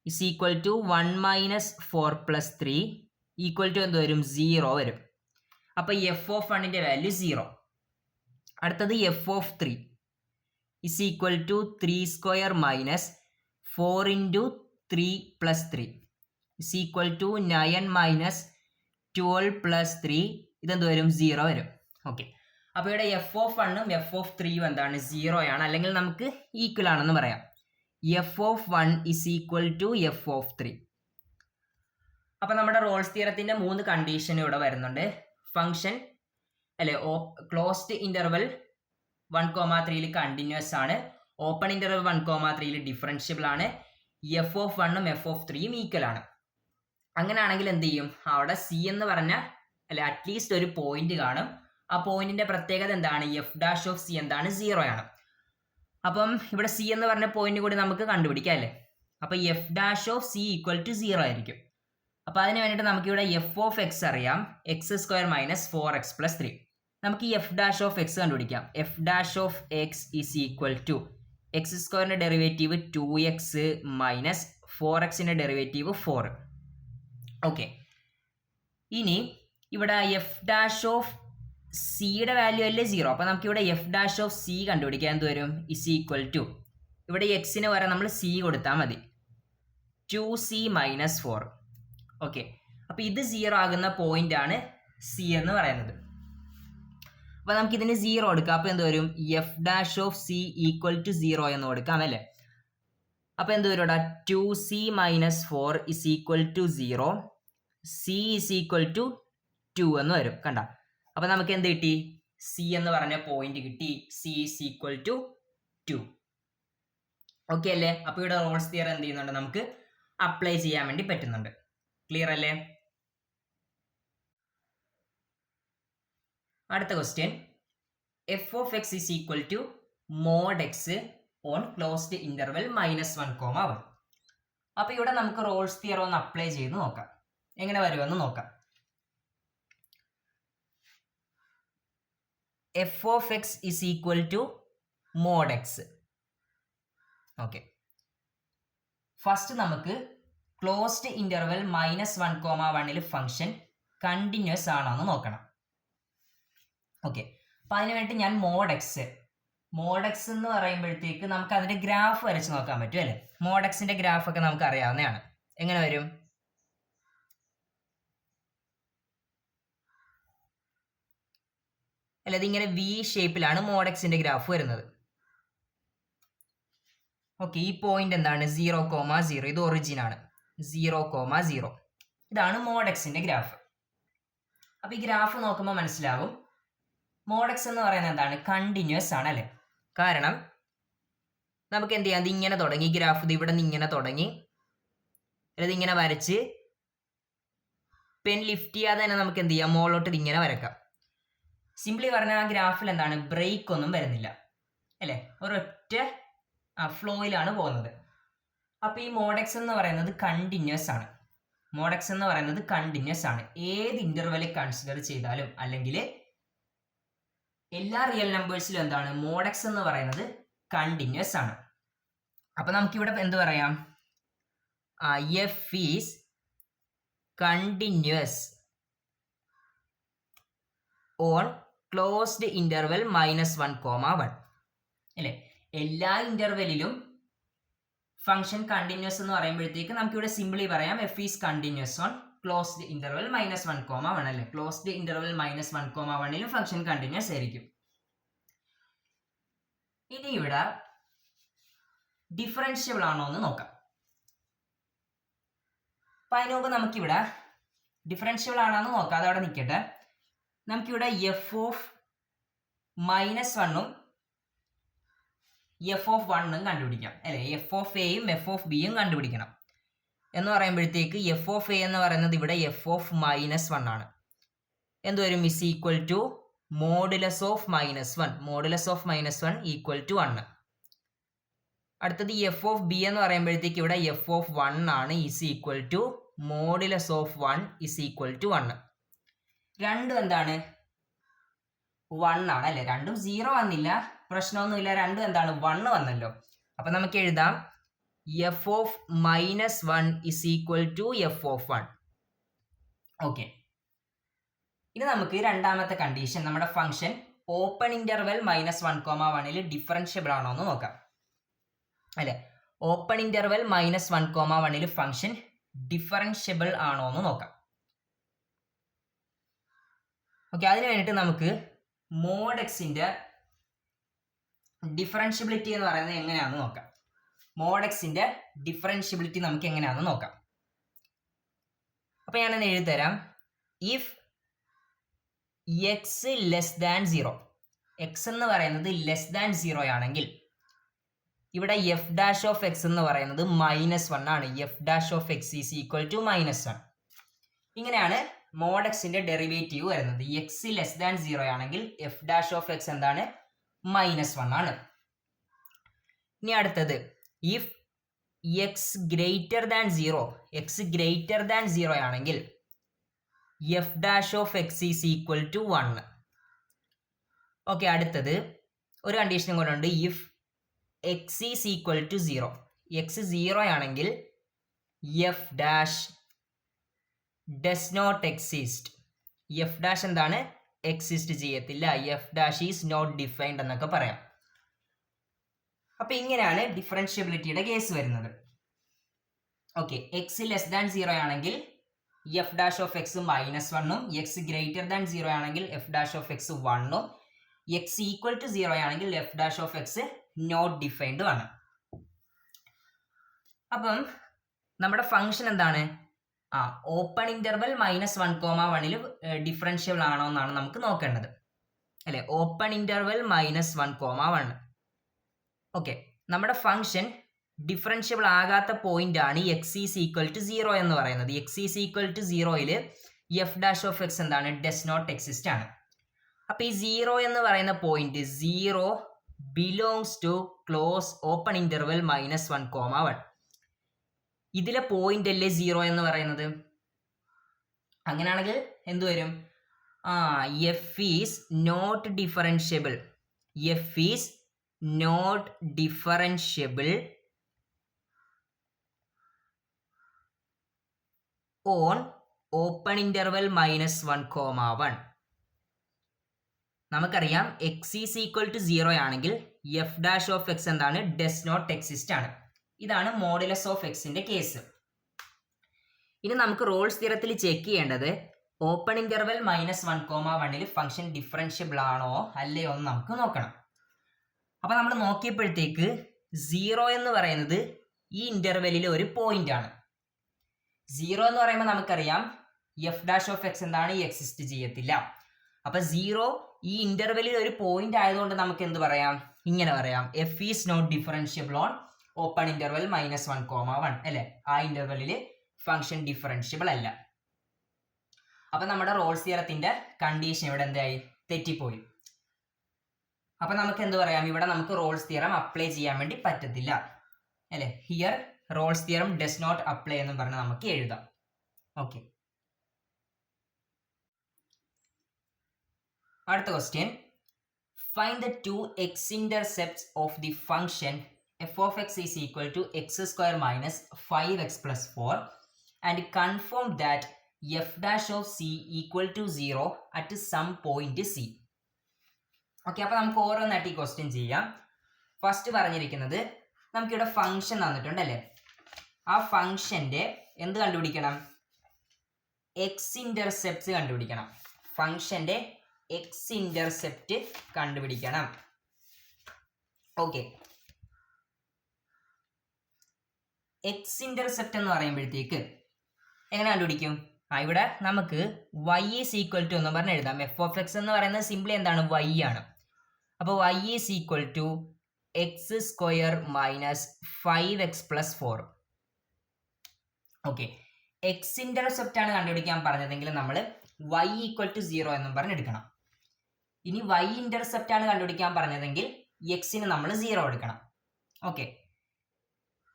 is equal to 1 minus 4 plus 3 equal to എന്ത് വരും, 0 വരും. അപ്പോൾ എഫ് ഓഫ് 1ൻ്റെ വാല്യൂ 0. അടുത്തത് F of 3 is equal to 3 square minus 4 into 3 plus 3 is equal to 9 minus 12 plus 3 ഇതെന്ത് വരും, 0 വരും. Okay, അപ്പോൾ ഇവിടെ എഫ് ഓഫ് 1ഉം എഫ് ഓഫ് 3യും എന്താണ്, 0 ആണ്, അല്ലെങ്കിൽ നമുക്ക് ഈക്വൽ ആണെന്ന് പറയാം. F of 1 is equal to F of 3. അപ്പോൾ നമ്മുടെ റോൾസ് തിയറത്തിൻ്റെ 3 കണ്ടീഷൻ ഇവിടെ വരുന്നുണ്ട്. ഫംഗ്ഷൻ അല്ലെ ക്ലോസ്ഡ് ഇന്റർവൽ 1,3 കണ്ടിന്യൂസ് ആണ്, ഓപ്പൺ ഇന്റർവൽ 1,3 ഡിഫറൻഷ്യബിൾ ആണ്, എഫ് ഓഫ് 1ഉം എഫ് ഓഫ് 3യും ഈക്വൽ ആണ്. അങ്ങനെയാണെങ്കിൽ എന്ത് ചെയ്യും, അവിടെ സി എന്ന് പറഞ്ഞ അല്ലെ അറ്റ്ലീസ്റ്റ് ഒരു പോയിന്റ് കാണും. ആ പോയിന്റിന്റെ പ്രത്യേകത എന്താണ്, എഫ് ഡാഷ് ഓഫ് സി എന്താണ്, 0 ആണ്. അപ്പം ഇവിടെ സി എന്ന് പറഞ്ഞ പോയിന്റ് കൂടി നമുക്ക് കണ്ടുപിടിക്കാം അല്ലേ. അപ്പൊ F dash of C equal to 0 ആയിരിക്കും. അപ്പൊ അതിന് വേണ്ടിയിട്ട് നമുക്ക് ഇവിടെ എഫ് ഓഫ് എക്സ് അറിയാം, x² - 4x+3. നമുക്ക് ഈ എഫ് ഡാഷ് ഓഫ് എക്സ് കണ്ടുപിടിക്കാം. F dash of X is equal to x² derivative 2x minus 4xന്റെ ഡെറിവേറ്റീവ് 4. ഓക്കെ, ഇനി ഇവിടെ എഫ് ഡാഷ് ഓഫ് സിയുടെ വാല്യൂ അല്ലേ 0. അപ്പൊ നമുക്ക് ഇവിടെ എഫ് ഡാഷ് ഓഫ് സി കണ്ടുപിടിക്കാൻ എന്ത് വരും, ഇസ് ഈക്വൽ ടു ഇവിടെ എക്സിന് വരെ നമ്മൾ സി കൊടുത്താൽ മതി, 2c - 4. ഓക്കെ, അപ്പൊ ഇത് 0 ആകുന്ന പോയിന്റ് ആണ് സി എന്ന് പറയുന്നത്. അപ്പൊ നമുക്ക് ഇതിന് 0 കൊടുക്കാം. അപ്പൊ എന്ത് വരും, F dash of C equal to 0 എന്ന് കൊടുക്കാം അല്ലേ. അപ്പൊ എന്ത് വരും ഇവിടെ, 2c - 4 is equal to 0, c is equal to 2 എന്ന് വരും. കണ്ട, അപ്പൊ നമുക്ക് എന്ത് കിട്ടി, സി എന്ന് പറഞ്ഞ പോയിന്റ് കിട്ടി, c is equal to 2. Okay അല്ലേ. അപ്പൊ ഇവിടെ റോൾസ് തിയറം എന്ത് ചെയ്യുന്നുണ്ട്, നമുക്ക് അപ്ലൈ ചെയ്യാൻ വേണ്ടി പറ്റുന്നുണ്ട്. ക്ലിയർ അല്ലേ. അടുത്ത question, F of X is equal to mod X on closed interval -1,1. അപ്പൊ ഇവിടെ നമുക്ക് റോൾസ് തിയറം ഒന്ന് അപ്ലൈ ചെയ്ത് നോക്കാം, എങ്ങനെ വരുമെന്ന് നോക്കാം. F of X is equal to mod X. Okay, first നമുക്ക് ക്ലോസ്ഡ് ഇന്റർവെൽ -1,1 ഫംഗ്ഷൻ കണ്ടിന്യൂസ് ആണോ എന്ന് നോക്കണം. ഓക്കെ, അപ്പൊ അതിന് വേണ്ടി ഞാൻ മോഡ് എക്സ് എന്ന് പറയുമ്പോഴത്തേക്ക് നമുക്ക് അതിന്റെ ഗ്രാഫ് വരച്ച് നോക്കാൻ പറ്റും അല്ലെ. മോഡ് എക്സിന്റെ ഗ്രാഫ് ഒക്കെ നമുക്ക് അറിയാവുന്നതാണ്. എങ്ങനെ വരും, അല്ല ഇതിങ്ങനെ വി ഷേപ്പിലാണ് മോഡ് എക്സിന്റെ ഗ്രാഫ് വരുന്നത്. ഓക്കെ, ഈ പോയിന്റ് എന്താണ്, 0,0, ഇത് ഒറിജിൻ ആണ്, 0,0. ഇതാണ് മോഡ് എക്സിന്റെ ഗ്രാഫ്. അപ്പൊ ഈ ഗ്രാഫ് നോക്കുമ്പോൾ മനസ്സിലാവും മോഡ് എക്സ് എന്ന് പറയുന്നത് എന്താണ്, കണ്ടിന്യൂസ് ആണ് അല്ലെ. കാരണം നമുക്ക് എന്ത് ചെയ്യാം, ഇത് ഇങ്ങനെ തുടങ്ങി ഗ്രാഫ്, ഇത് ഇവിടെ നിന്ന് ഇങ്ങനെ തുടങ്ങി, അല്ലെങ്കിൽ ഇങ്ങനെ വരച്ച് പെൻ ലിഫ്റ്റ് ചെയ്യാതെ തന്നെ നമുക്ക് എന്ത് ചെയ്യാം, മുകളിലോട്ട് ഇത് ഇങ്ങനെ വരക്കാം. സിംപ്ലി പറഞ്ഞാൽ ആ ഗ്രാഫിൽ എന്താണ്, ബ്രേക്ക് ഒന്നും വരുന്നില്ല അല്ലെ, ഒരൊറ്റ ഫ്ലോയിലാണ് പോകുന്നത്. അപ്പൊ ഈ മോഡ് എക്സ് എന്ന് പറയുന്നത് കണ്ടിന്യൂസ് ആണ്. മോഡ് എക്സ് എന്ന് പറയുന്നത് കണ്ടിന്യൂസ് ആണ്, ഏത് ഇന്റർവെൽ കൺസിഡർ ചെയ്താലും, അല്ലെങ്കിൽ എല്ലാ റിയൽ നമ്പേഴ്സിലും എന്താണ്, മോഡ് എക്സ് എന്ന് പറയുന്നത് കണ്ടിന്യൂസ് ആണ്. അപ്പൊ നമുക്കിവിടെ എന്ത് പറയാം, F is continuous on closed interval -1,1 അല്ലെ. എല്ലാ ഇന്റർവെല്ലിലും ഫംഗ്ഷൻ കണ്ടിന്യൂസ് എന്ന് പറയുമ്പോഴത്തേക്ക് നമുക്കിവിടെ സിംപ്ലി പറയാം F is continuous on closed interval -1,1 അല്ലെ. ക്ലോസ്ഡ് ഇന്റർവെൽ -1,1ലും ഫംഗ്ഷൻ കണ്ടിന്യൂസ് ആയിരിക്കും. ഇനി ഇവിടെ ഡിഫറൻഷ്യബിൾ ആണോ എന്ന് നോക്കാം. അപ്പൊ അതിന് മുമ്പ് നമുക്കിവിടെ ഡിഫറൻഷ്യബിൾ ആണോന്ന് നോക്കാം, അതവിടെ നിൽക്കട്ടെ. നമുക്കിവിടെ എഫ് ഓഫ് -1ഉം എഫ് ഓഫ് 1ഉം കണ്ടുപിടിക്കാം അല്ലെ. എഫ് ഓഫ് എയും എഫ് ഓഫ് ബിയും കണ്ടുപിടിക്കണം എന്ന് പറയുമ്പോഴത്തേക്ക് എഫ് ഓഫ് എ എന്ന് പറയുന്നത് ഇവിടെ എഫ് ഓഫ് -1 ആണ്. എന്ത് വരും, is equal to modulus of -1. Modulus of -1 equal to 1. അടുത്തത് എഫ് ഓഫ് ബി എന്ന് പറയുമ്പോഴത്തേക്ക് ഇവിടെ എഫ് ഓഫ് 1 ആണ്, is equal to modulus of 1 is equal to 1. രണ്ടും എന്താണ്, 1 ആണ് അല്ലെ. രണ്ടും 0 വന്നില്ല, പ്രശ്നമൊന്നുമില്ല, രണ്ടും എന്താണ്, 1 വന്നല്ലോ. അപ്പൊ നമുക്ക് എഴുതാം F of -1 is equal to F of 1. Okay, ഇനി നമുക്ക് രണ്ടാമത്തെ കണ്ടീഷൻ, നമ്മുടെ ഫംഗ്ഷൻ ഓപ്പൺ ഇന്റർവെൽ -1,1 ഡിഫറൻഷ്യബിൾ ആണോ എന്ന് നോക്കാം അല്ലെ. ഓപ്പൺ ഇന്റർവെൽ -1,1 ഫംഗ്ഷൻ ഡിഫറൻഷ്യബിൾ ആണോ എന്ന് നോക്കാം. ഓക്കെ, അതിന് വേണ്ടിയിട്ട് നമുക്ക് മോഡ് എക്സിന്റെ ഡിഫറൻഷ്യബിലിറ്റി എന്ന് പറയുന്നത് എങ്ങനെയാണെന്ന് നോക്കാം. മോഡ് എക്സിന്റെ ഡിഫറൻഷ്യബിലിറ്റി നമുക്ക് എങ്ങനെയാണെന്ന് നോക്കാം. അപ്പൊ ഞാനൊന്ന് എഴുതി തരാം. If X less than 0, X എന്ന് പറയുന്നത് ലെസ് ദാൻ 0 ആണെങ്കിൽ ഇവിടെ എഫ് ഡാഷ് ഓഫ് എക്സ് എന്ന് പറയുന്നത് -1 ആണ്. F dash of X is equal to -1. ഇങ്ങനെയാണ് മോഡ് എക്സിന്റെ ഡെറിവേറ്റീവ് വരുന്നത്. എക്സ് ലെസ് ദാൻ 0 ആണെങ്കിൽ എഫ് ഡാഷ് ഓഫ് എക്സ് എന്താണ്? -1 ആണ്. ഇനി അടുത്തത് if X greater than 0, X greater than 0 ആണെങ്കിൽ F dash of X is equal to 1. Okay, അടുത്തത് ഒരു കണ്ടീഷനും കൂടെ ഉണ്ട്. If X is equal to 0, X 0 ആണെങ്കിൽ F dash does not exist. F dash എന്താണ്? എക്സിസ്റ്റ് ചെയ്യത്തില്ല. F dash is not defined എന്നൊക്കെ പറയാം. അപ്പൊ ഇങ്ങനെയാണ് ഡിഫറൻഷ്യബിലിറ്റിയുടെ കേസ് വരുന്നത്. ഓക്കെ, എക്സ് ലെസ് ദാൻ 0 ആണെങ്കിൽ എഫ് ഡാഷ് ഓഫ് എക്സ് -1ഉം, എക്സ് ഗ്രേറ്റർ ദാൻ 0 ആണെങ്കിൽ എഫ് ഡാഷ് ഓഫ് എക്സ് 1ഉം, എക്സ് ഈക്വൽ ടു 0 ആണെങ്കിൽ F dash of X not ഡിഫൈൻഡും ആണ്. അപ്പം നമ്മുടെ ഫംഗ്ഷൻ എന്താണ്? ഓപ്പൺ ഇന്റർവൽ -1,1 ഡിഫറൻഷ്യബിൾ ആണോ എന്നാണ് നമുക്ക് നോക്കേണ്ടത്, അല്ലെ? Open interval -1,1. ഓക്കെ, നമ്മുടെ ഫംഗ്ഷൻ ഡിഫറൻഷ്യബിൾ ആകാത്ത പോയിന്റ് ആണ് എക്സ് ഈസ് ഈക്വൽ ടു 0 എന്ന് പറയുന്നത്. എക്സ് ഈസ് ഈക്വൽ ടു 0യിൽ എഫ് ഡാഷ് ഓഫ് എക്സ് എന്താണ്? ഡസ് നോട്ട് എക്സിസ്റ്റ് ആണ്. അപ്പൊ ഈ 0 എന്ന് പറയുന്ന point 0 belongs to close open interval -1,1. ഇതിലെ പോയിന്റ് അല്ലേ 0 എന്ന് പറയുന്നത്? അങ്ങനെയാണെങ്കിൽ എന്ത് വരും? F is not differentiable. F is not differentiable on open interval -1,1. നമുക്കറിയാം എക്സ് ഈസ് ഈക്വൽ ടു 0 ആണെങ്കിൽ എഫ് ഡാഷ് ഓഫ് എക്സ് എന്താണ്? ഡസ് നോട്ട് എക്സിസ്റ്റ് ആണ്. ഇതാണ് മോഡുലസ് ഓഫ് എക്സിന്റെ കേസ്. ഇനി നമുക്ക് റോൾസ് തിയറത്തിൽ ചെക്ക് ചെയ്യേണ്ടത് ഓപ്പൺ ഇന്റർവൽ -1,1 ഫംഗ്ഷൻ ഡിഫറൻഷ്യബിൾ ആണോ അല്ലയോ എന്ന് നമുക്ക് നോക്കണം. അപ്പൊ നമ്മൾ നോക്കിയപ്പോഴത്തേക്ക് 0 എന്ന് പറയുന്നത് ഈ ഇന്റർവെല്ലിൽ ഒരു പോയിന്റ് ആണ്. 0 എന്ന് പറയുമ്പോൾ നമുക്കറിയാം എഫ് ഡാഷ് ഓഫ് എക്സ് എന്താണ്? എക്സിസ്റ്റ് ചെയ്യത്തില്ല. അപ്പൊ 0 ഈ ഇന്റർവെല്ലിൽ ഒരു പോയിന്റ് ആയതുകൊണ്ട് നമുക്ക് എന്ത് പറയാം? ഇങ്ങനെ പറയാം, F is not differentiable on open interval -1,1, അല്ലെ? ആ ഇന്റർവെല്ലിൽ ഫംഗ്ഷൻ ഡിഫറൻഷ്യബിൾ അല്ല. അപ്പൊ നമ്മുടെ റോൾസ് തിയറത്തിന്റെ കണ്ടീഷൻ ഇവിടെ എന്തായി? തെറ്റിപ്പോയി. അപ്പൊ നമുക്ക് എന്ത് പറയാം? ഇവിടെ നമുക്ക് റോൾസ് തിയറം അപ്ലൈ ചെയ്യാൻ വേണ്ടി പറ്റത്തില്ല, അല്ലെ? Here Rolle's theorem does not apply എന്ന് പറഞ്ഞ് നമുക്ക് എഴുതാം. ഓക്കെ, അടുത്ത question. Find the 2 x-intercepts of the function f of x is equal to x square minus 5x plus 4 and confirm that f dash of c equal to 0 at some point c. Okay, അപ്പൊ നമുക്ക് ഓരോന്നായിട്ട് ഈ question ചെയ്യാം. First പറഞ്ഞിരിക്കുന്നത് നമുക്കിവിടെ function തന്നിട്ടുണ്ട്, അല്ലേ? ആ ഫംഗ്ഷന്റെ എന്ത് കണ്ടുപിടിക്കണം? എക്സ് ഇന്റർസെപ്റ്റ് കണ്ടുപിടിക്കണം. ഫംഗ്ഷന്റെ എക്സ് ഇന്റർസെപ്റ്റ് കണ്ടുപിടിക്കണം. ഓക്കെ, എക്സ് ഇന്റർസെപ്റ്റ് എന്ന് പറയുമ്പോഴത്തേക്ക് എങ്ങനെ കണ്ടുപിടിക്കും? ഇവിടെ നമുക്ക് y ഈസ് ഈക്വൽ ടു എന്ന് പറഞ്ഞ് എഴുതാം. എഫ് ഓഫ് എക്സ് എന്ന് പറയുന്നത് സിംപ്ലി എന്താണ്? y ആണ്. അപ്പോൾ y is equal to X square minus 5x plus 4. Okay, X intercept ആണ് കണ്ടുപിടിക്കാൻ പറഞ്ഞതെങ്കിൽ നമ്മൾ y ഈക്വൽ ടു 0 എന്നും പറഞ്ഞ് എടുക്കണം. ഇനി y ഇന്റർസെപ്റ്റ് ആണ് കണ്ടുപിടിക്കാൻ പറഞ്ഞതെങ്കിൽ എക്സിന് നമ്മൾ 0 എടുക്കണം. ഓക്കെ,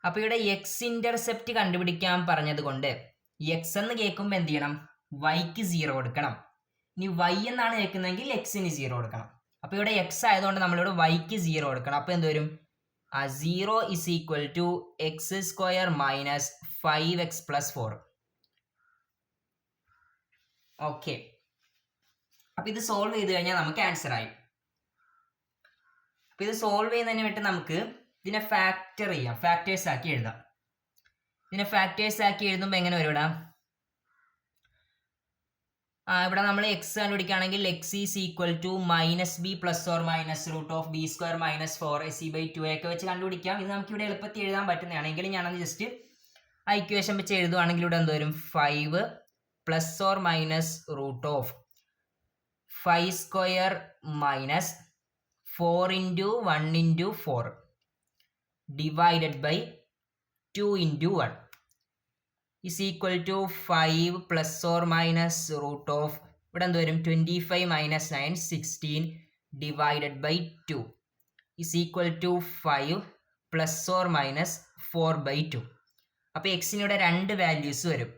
അപ്പൊ ഇവിടെ എക്സ് ഇന്റർസെപ്റ്റ് കണ്ടുപിടിക്കാൻ പറഞ്ഞത് കൊണ്ട് എക്സ് എന്ന് കേൾക്കുമ്പോൾ എന്ത് ചെയ്യണം? വൈക്ക് 0 കൊടുക്കണം. ഇനി y എന്നാണ് കേൾക്കുന്നതെങ്കിൽ എക്സിന് 0 കൊടുക്കണം. അപ്പൊ ഇവിടെ എക്സ് ആയതുകൊണ്ട് നമ്മളിവിടെ വൈക്ക് 0 കൊടുക്കണം. അപ്പൊ എന്ത് വരും? 0 is equal to X square minus 5x plus 4. Okay, അപ്പൊ ഇത് സോൾവ് ചെയ്ത് കഴിഞ്ഞാൽ നമുക്ക് ആൻസർ ആയി. അപ്പൊ ഇത് സോൾവ് ചെയ്യുന്നതിന് വേണ്ടി നമുക്ക് ഇതിനെ ഫാക്ടർ ചെയ്യാം, ഫാക്ടേഴ്സ് ആക്കി എഴുതാം. ഇതിനെ ഫാക്ടേഴ്സ് ആക്കി എഴുതുമ്പോൾ എങ്ങനെ വരും? ഇവിടെ നമ്മൾ എക്സ് കണ്ടുപിടിക്കുകയാണെങ്കിൽ X is equal to -b plus or minus root of b square minus 4ac/2 ഒക്കെ വെച്ച് കണ്ടുപിടിക്കാം. ഇത് നമുക്ക് ഇവിടെ എളുപ്പത്തിൽ എഴുതാൻ പറ്റുന്നതാണെങ്കിൽ ഞാനത് ജസ്റ്റ് ആ ഇക്വേഷൻ വെച്ച് എഴുതുവാണെങ്കിൽ ഇവിടെ എന്ത് വരും? 5 plus or minus root of 5 square minus 4 into 1 into 4 divided by 2 into 1 is equal to 5 plus or minus root of ഇവിടെ എന്ത് വരും 25 minus 9 16 divided by 2 is equal to 5 plus or minus 4 by 2. അപ്പോൾ എക്സിനിവിടെ രണ്ട് values വരും.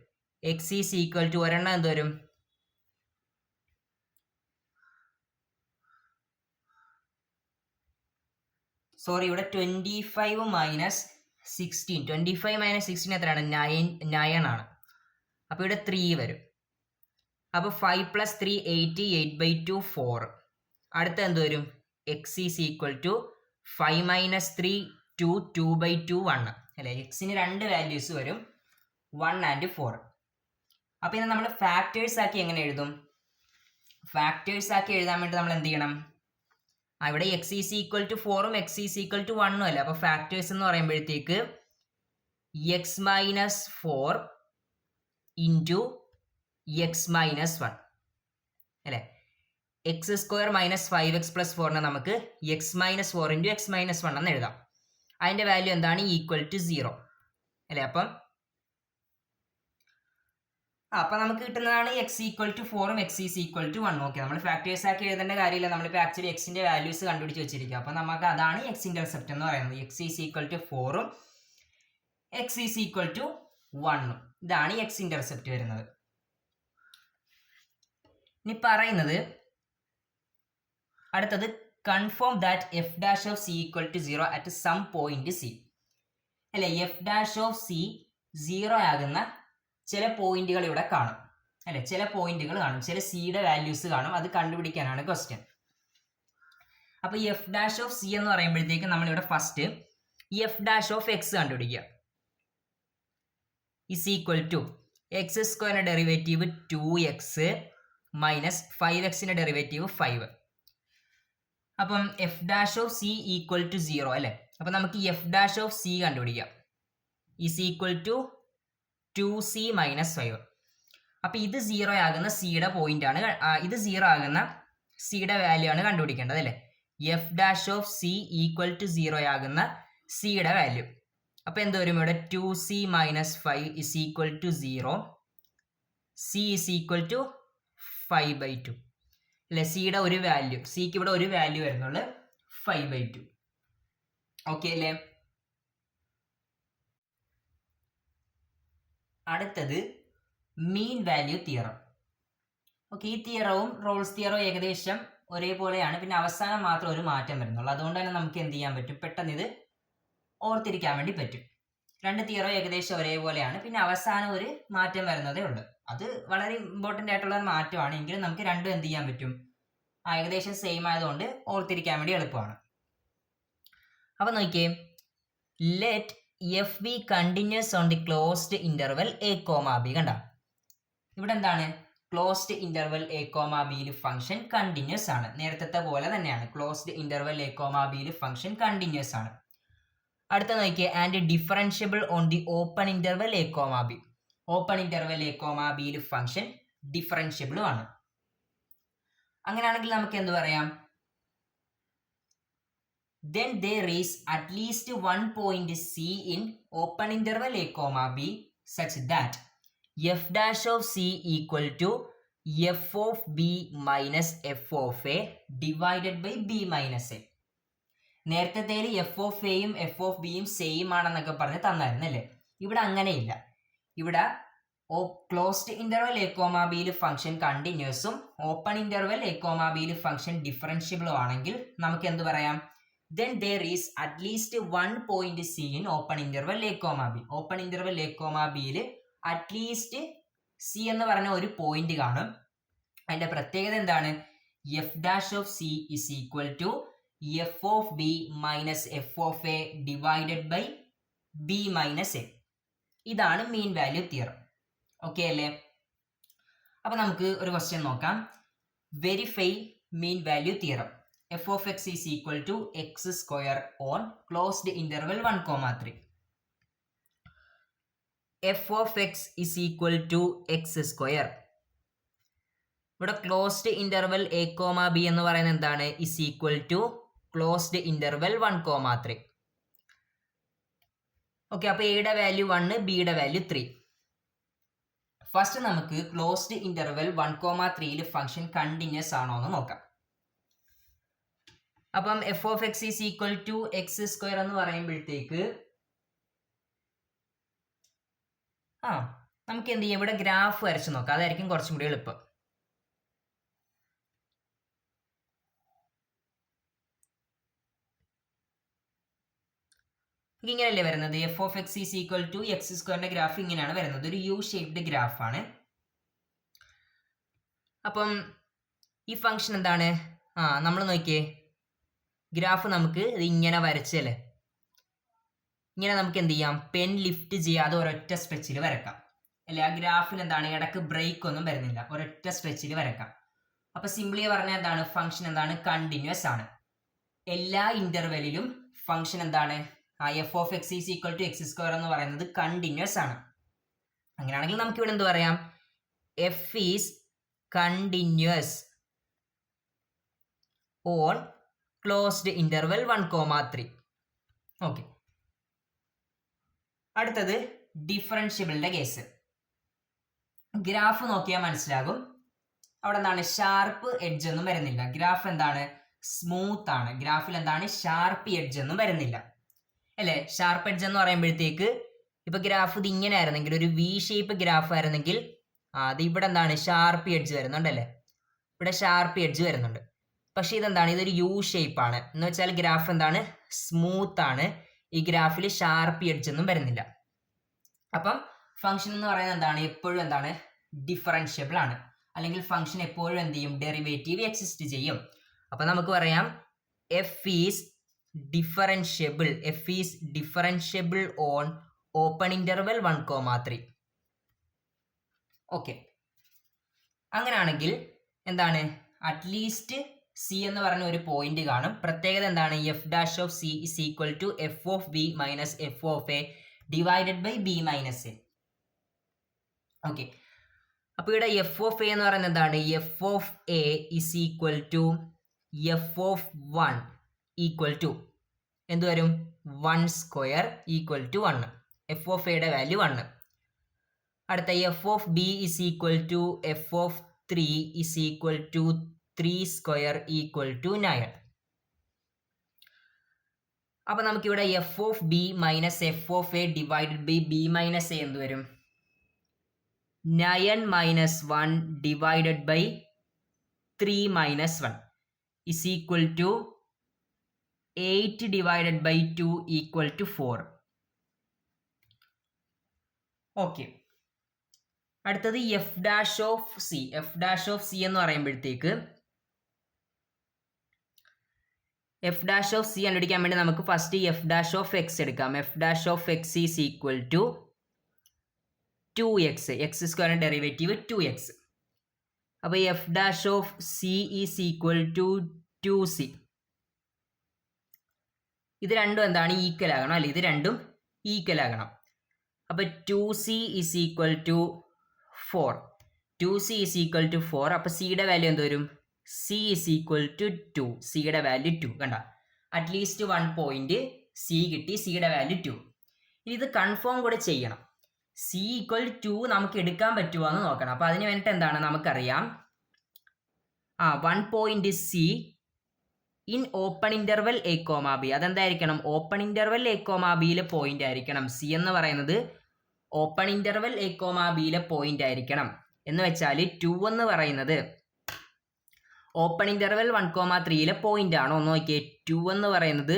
X is equal to ഒരെണ്ണം എന്ത് വരും, sorry ഇവിടെ 25 മൈനസ് 16 25 മൈനസ് 16 എത്രയാണ് 9 ആണ്. അപ്പോൾ ഇവിടെ 3 വരും. അപ്പോൾ 5 പ്ലസ് 3 8 8/2 4. അടുത്ത എന്ത് വരും, X is equal to 5 minus 3 2 2/2 1 അല്ലേ. എക്സിന് രണ്ട് വാല്യൂസ് വരും 1 ആൻഡ് 4. അപ്പോൾ ഇന്ന് നമ്മൾ ഫാക്ടേഴ്സ് ആക്കി എങ്ങനെ എഴുതും, ഫാക്ടേഴ്സ് ആക്കി എഴുതാൻ വേണ്ടി നമ്മൾ എന്ത് ചെയ്യണം, ഇവിടെ എക്സ് ഈസ് ഈക്വൽ ടു 4ഉം എക്സ് ഈസ് ഈക്വൽ ടു 1ഉം അല്ല. അപ്പോൾ ഫാക്ടേഴ്സ് എന്ന് പറയുമ്പോഴത്തേക്ക് X minus 4 into X minus 1 അല്ലേ. X square minus 5x plus 4നെ നമുക്ക് X minus 4 into X minus 1 എന്ന് എഴുതാം. അതിൻ്റെ വാല്യൂ എന്താണ്, ഈക്വൽ ടു 0 അല്ലേ. അപ്പം നമുക്ക് കിട്ടുന്നതാണ് എക്സ് ഈക്വൽ ടു 4ഉം X is equal to 1. Okay, നമ്മൾ ഫാക്ടേഴ്സ് ആക്കി എഴുതേണ്ട കാര്യമില്ല, നമ്മളിപ്പോൾ ആക്ച്വലി എക്സിൻ്റെ വാല്യൂസ് കണ്ടുപിടിച്ച് വെച്ചിരിക്കുക. അപ്പം നമുക്ക് അതാണ് എക്സ് ഇൻ്റർസെപ്റ്റ് എന്ന് പറയുന്നത്. എക്സ് ഈസ് ഈക്വൽ ടു 4ഉം എക്സ് ഈസ് ഈക്വൽ ടു 1ഉം ഇതാണ് എക്സ് ഇൻ്റർസെപ്റ്റ് വരുന്നത്. ഇനി പറയുന്നത് അടുത്തത് confirm that F dash of C equal to 0 at some point C അല്ലെ. എഫ് ഡാഷ് ഓഫ് സി 0 ആകുന്ന ചില പോയിന്റുകൾ ഇവിടെ കാണും അല്ലെ, ചില പോയിന്റുകൾ കാണും, ചില സിയുടെ വാല്യൂസ് കാണും, അത് കണ്ടുപിടിക്കാനാണ് ക്വസ്റ്റ്യൻ. അപ്പോൾ എഫ് ഡാഷ് ഓഫ് സി എന്ന് പറയുമ്പോഴത്തേക്ക് നമ്മളിവിടെ first F dash of X കണ്ടുപിടിക്കുക. ഇസ് ഈക്വൽ ടു എക്സ് സ്ക്വയറിന്റെ ഡെറിവേറ്റീവ് 2x മൈനസ് 5xന്റെ ഡെറിവേറ്റീവ് 5. അപ്പം F dash of C equal to 0 അല്ലേ. അപ്പം നമുക്ക് എഫ് ഡാഷ് ഓഫ് സി കണ്ടുപിടിക്കാം. Is equal to 2c minus 5. അപ്പം ഇത് 0 ആകുന്ന സിയുടെ പോയിന്റ് ആണ്, ഇത് 0 ആകുന്ന സിയുടെ വാല്യൂ ആണ് കണ്ടുപിടിക്കേണ്ടത് അല്ലേ. F dash of C equal to 0 ആകുന്ന സിയുടെ വാല്യൂ. അപ്പം എന്ത് വരും, ഇവിടെ 2c minus 5 is equal to 0, C is equal to 5/2 അല്ലെ. സിയുടെ ഒരു വാല്യൂ, സിക്ക് ഇവിടെ ഒരു വാല്യൂ വരുന്നുള്ളൂ 5/2. ഓക്കെ അല്ലേ. അടുത്തത് മീൻ വാല്യൂ തിയറം. ഓക്കെ, ഈ തിയറവും റോൾസ് തിയറവും ഏകദേശം ഒരേപോലെയാണ്, പിന്നെ അവസാനം മാത്രം ഒരു മാറ്റം വരുന്നുള്ളൂ. അതുകൊണ്ട് തന്നെ നമുക്ക് എന്ത് ചെയ്യാൻ പറ്റും, പെട്ടെന്ന് ഇത് ഓർത്തിരിക്കാൻ വേണ്ടി പറ്റും. രണ്ട് തിയറവും ഏകദേശം ഒരേപോലെയാണ്, പിന്നെ അവസാനം ഒരു മാറ്റം വരുന്നതേ ഉള്ളൂ. അത് വളരെ ഇമ്പോർട്ടൻ്റ് ആയിട്ടുള്ള ഒരു മാറ്റമാണ്, എങ്കിലും നമുക്ക് രണ്ടും എന്ത് ചെയ്യാൻ പറ്റും, ഏകദേശം സെയിം ആയതുകൊണ്ട് ഓർത്തിരിക്കാൻ വേണ്ടി എളുപ്പമാണ്. അപ്പം നോക്കിയേ, let F be continuous on the closed interval A comma B. കണ്ട ഇവിടെ എന്താണ്, ക്ലോസ്ഡ് ഇന്റർവെൽ എ കോമ ബിയിൽ ഫംഗ്ഷൻ കണ്ടിന്യൂസ് ആണ്. നേരത്തെ പോലെ തന്നെയാണ്, ക്ലോസ്ഡ് ഇന്റർവെൽ എ കോമ ബിയിൽ ഫംഗ്ഷൻ കണ്ടിന്യൂസ് ആണ്. അടുത്ത നോക്കിയേ, and differentiable on the open interval A comma B. Open interval A comma ബിയിൽ ഫംഗ്ഷൻ ഡിഫറൻഷ്യബിളും ആണ്. അങ്ങനെയാണെങ്കിൽ നമുക്ക് എന്ത് പറയാം, then there is at least one point C in open interval a comma b such that f dash of C equal to f of b minus f of a divided by b minus a. നേരത്തെ F of എയും F of ബിയും same ആണെന്നൊക്കെ പറഞ്ഞ് തന്നായിരുന്നു അല്ലേ. ഇവിടെ അങ്ങനെയില്ല. ഇവിടെ ക്ലോസ്ഡ് ഇന്റർവെൽ എ കോമ ബിയിൽ ഫംഗ്ഷൻ കണ്ടിന്യൂസും ഓപ്പൺ ഇന്റർവെൽ എ കോമ ബിയിൽ ഫംഗ്ഷൻ ഡിഫറൻഷ്യബിളും ആണെങ്കിൽ നമുക്ക് എന്ത് പറയാം, then there is at least one point C in open interval a comma b. Open interval A comma ബിയിൽ അറ്റ്ലീസ്റ്റ് സി എന്ന് പറഞ്ഞ ഒരു പോയിന്റ് കാണും. അതിന്റെ പ്രത്യേകത എന്താണ്, F dash of C is equal to F of B minus F of A divided by B minus A. ഇതാണ് mean value theorem. Okay അല്ലേ. അപ്പൊ നമുക്ക് ഒരു ക്വസ്റ്റ്യൻ നോക്കാം. Verify mean value theorem. f of x is equal to x square on closed interval 1,3. f of x is equal to x square. ഇവിടെ closed interval a, b എന്ന് പറയുന്നത് എന്താണ്? Is equal to closed interval 1,3. Okay, അപ്പൊ എയുടെ value 1, ബിയുടെ value 3. First നമുക്ക് closed interval 1,3യിൽ function continuous ആണോ എന്ന് നോക്കാം. അപ്പം F of X is equal to X square എന്ന് പറയുമ്പോഴത്തേക്ക് നമുക്ക് എന്ത് ചെയ്യാം, ഇവിടെ ഗ്രാഫ് വരച്ച് നോക്കാം. അതായിരിക്കും കുറച്ചും കൂടി എളുപ്പം. ഇങ്ങനെയല്ലേ വരുന്നത്? F of X is equal to X സ്ക്വയറിന്റെ ഗ്രാഫ് ഇങ്ങനെയാണ് വരുന്നത്. ഒരു യു ഷേപ്ഡ് ഗ്രാഫാണ്. അപ്പം ഈ ഫംഗ്ഷൻ എന്താണ്? നമ്മൾ നോക്കിയേ, ഗ്രാഫ് നമുക്ക് ഇത് ഇങ്ങനെ വരച്ചല്ലേ, ഇങ്ങനെ നമുക്ക് എന്ത് ചെയ്യാം, പെൻ ലിഫ്റ്റ് ചെയ്യാതെ ഒരൊറ്റ സ്ട്രെച്ചിൽ വരക്കാം അല്ലെ. ആ ഗ്രാഫിൽ എന്താണ്, ഇടക്ക് ബ്രേക്ക് ഒന്നും വരുന്നില്ല, ഒരൊറ്റ സ്ട്രെച്ചിൽ വരക്കാം. അപ്പൊ സിംപ്ലി പറഞ്ഞാൽ എന്താണ്, ഫംഗ്ഷൻ എന്താണ്, കണ്ടിന്യൂസ് ആണ്. എല്ലാ ഇന്റർവെല്ലിലും ഫംഗ്ഷൻ എന്താണ്, F of X is equal to X square എന്ന് പറയുന്നത് കണ്ടിന്യൂസ് ആണ്. അങ്ങനെയാണെങ്കിൽ നമുക്ക് ഇവിടെ എന്ത് പറയാം, F is continuous on closed interval 1,3. Okay, അടുത്തത് ഡിഫറൻഷ്യബിളിന്റെ കേസ്. ഗ്രാഫ് നോക്കിയാൽ മനസ്സിലാകും, അവിടെ എന്താണ്, ഷാർപ്പ് എഡ്ജ് ഒന്നും വരുന്നില്ല. ഗ്രാഫ് എന്താണ്, സ്മൂത്ത് ആണ്. ഗ്രാഫിൽ എന്താണ്, ഷാർപ്പ് എഡ്ജ് ഒന്നും വരുന്നില്ല അല്ലെ. ഷാർപ്പ് എഡ്ജ് എന്ന് പറയുമ്പോഴത്തേക്ക് ഇപ്പൊ ഗ്രാഫ് ഇത് ഇങ്ങനെ ആയിരുന്നെങ്കിൽ, ഒരു വി ഷേപ്പ് ഗ്രാഫ് ആയിരുന്നെങ്കിൽ അത് ഇവിടെ എന്താണ്, ഷാർപ്പ് എഡ്ജ് വരുന്നുണ്ടല്ലേ, ഇവിടെ ഷാർപ്പ് എഡ്ജ് വരുന്നുണ്ട്. പക്ഷെ ഇതെന്താണ്, ഇതൊരു യു ഷേപ്പ് ആണ് എന്ന് വെച്ചാൽ ഗ്രാഫ് എന്താണ്, സ്മൂത്ത് ആണ്. ഈ ഗ്രാഫിൽ ഷാർപ്പ് എഡ്ജ് ഒന്നും വരുന്നില്ല. അപ്പം ഫംഗ്ഷൻ എന്ന് പറയുന്നത് എന്താണ്, എപ്പോഴും എന്താണ്, ഡിഫറൻഷ്യബിൾ ആണ്. അല്ലെങ്കിൽ ഫംഗ്ഷൻ എപ്പോഴും എന്ത് ചെയ്യും, ഡെറിവേറ്റീവ് എക്സിസ്റ്റ് ചെയ്യും. അപ്പൊ നമുക്ക് പറയാം F is differentiable on open interval 1,3. Okay, അങ്ങനെയാണെങ്കിൽ എന്താണ്, അറ്റ്ലീസ്റ്റ് സി എന്ന് പറഞ്ഞ ഒരു പോയിന്റ് കാണും. പ്രത്യേകത എന്താണ്, F dash of C is equal to F of B minus F of A divided by B minus A. Okay, അപ്പൊ ഇവിടെ എഫ് ഓഫ് എ എന്ന് പറയുന്നത് എന്താണ്, F of A is equal to F of 1 equal to എന്ത് വരും, 1 square equal to 1. F of എയുടെ value 1. അടുത്ത F of B is equal to F of 3 is equal to 3 square equal to 9. അപ്പൊ നമുക്കിവിടെ F of B minus F of A divided by B minus A എന്ത് വരും, 9 minus 1 divided by 3 minus 1 is equal to 8 divided by 2 equal to 4. Okay, അടുത്തത് F dash of C. F dash of C എന്ന് പറയുമ്പോഴത്തേക്ക് F dash of C കണ്ടുപിടിക്കാൻ വേണ്ടി നമുക്ക് first F dash of X എടുക്കാം. F dash of X is equal to 2x, X സ്ക്വയറിന്റെ derivative 2x. അപ്പോൾ F dash of C is equal to 2c. ഇത് രണ്ടും എന്താണ്, ഈക്വൽ ആകണം അല്ലെ, ഇത് രണ്ടും ഈക്വൽ ആകണം. അപ്പോൾ 2c is equal to 4. 2c is equal to 4. അപ്പോൾ സിയുടെ വാല്യൂ എന്ത് വരും, c ഈസ് ഈക്വൽ ടു 2. സിയുടെ വാല്യൂ 2. കണ്ട, അറ്റ്ലീസ്റ്റ് 1 പോയിന്റ് സി കിട്ടി, സിയുടെ വാല്യൂ 2. ഇനി ഇത് കൺഫേം കൂടെ ചെയ്യണം. സി ഈക്വൽ 2 നമുക്ക് എടുക്കാൻ പറ്റുമോ എന്ന് നോക്കണം. അപ്പോൾ അതിന് വേണ്ടിയിട്ട് എന്താണ്, നമുക്കറിയാം 1 point C in open interval A comma B. അതെന്തായിരിക്കണം, ഓപ്പൺ ഇന്റർവെൽ എ കോമ ബിയിലെ പോയിന്റ് ആയിരിക്കണം. സി എന്ന് പറയുന്നത് ഓപ്പൺ ഇന്റർവെൽ എ കോമ ബിയിലെ പോയിന്റ് ആയിരിക്കണം. എന്ന് വെച്ചാൽ 2 എന്ന് പറയുന്നത് ഓപ്പൺ ഇന്റർവെൽ 1,3യിലെ പോയിന്റ് ആണോ എന്ന് നോക്കിയേ. 2 എന്ന് പറയുന്നത്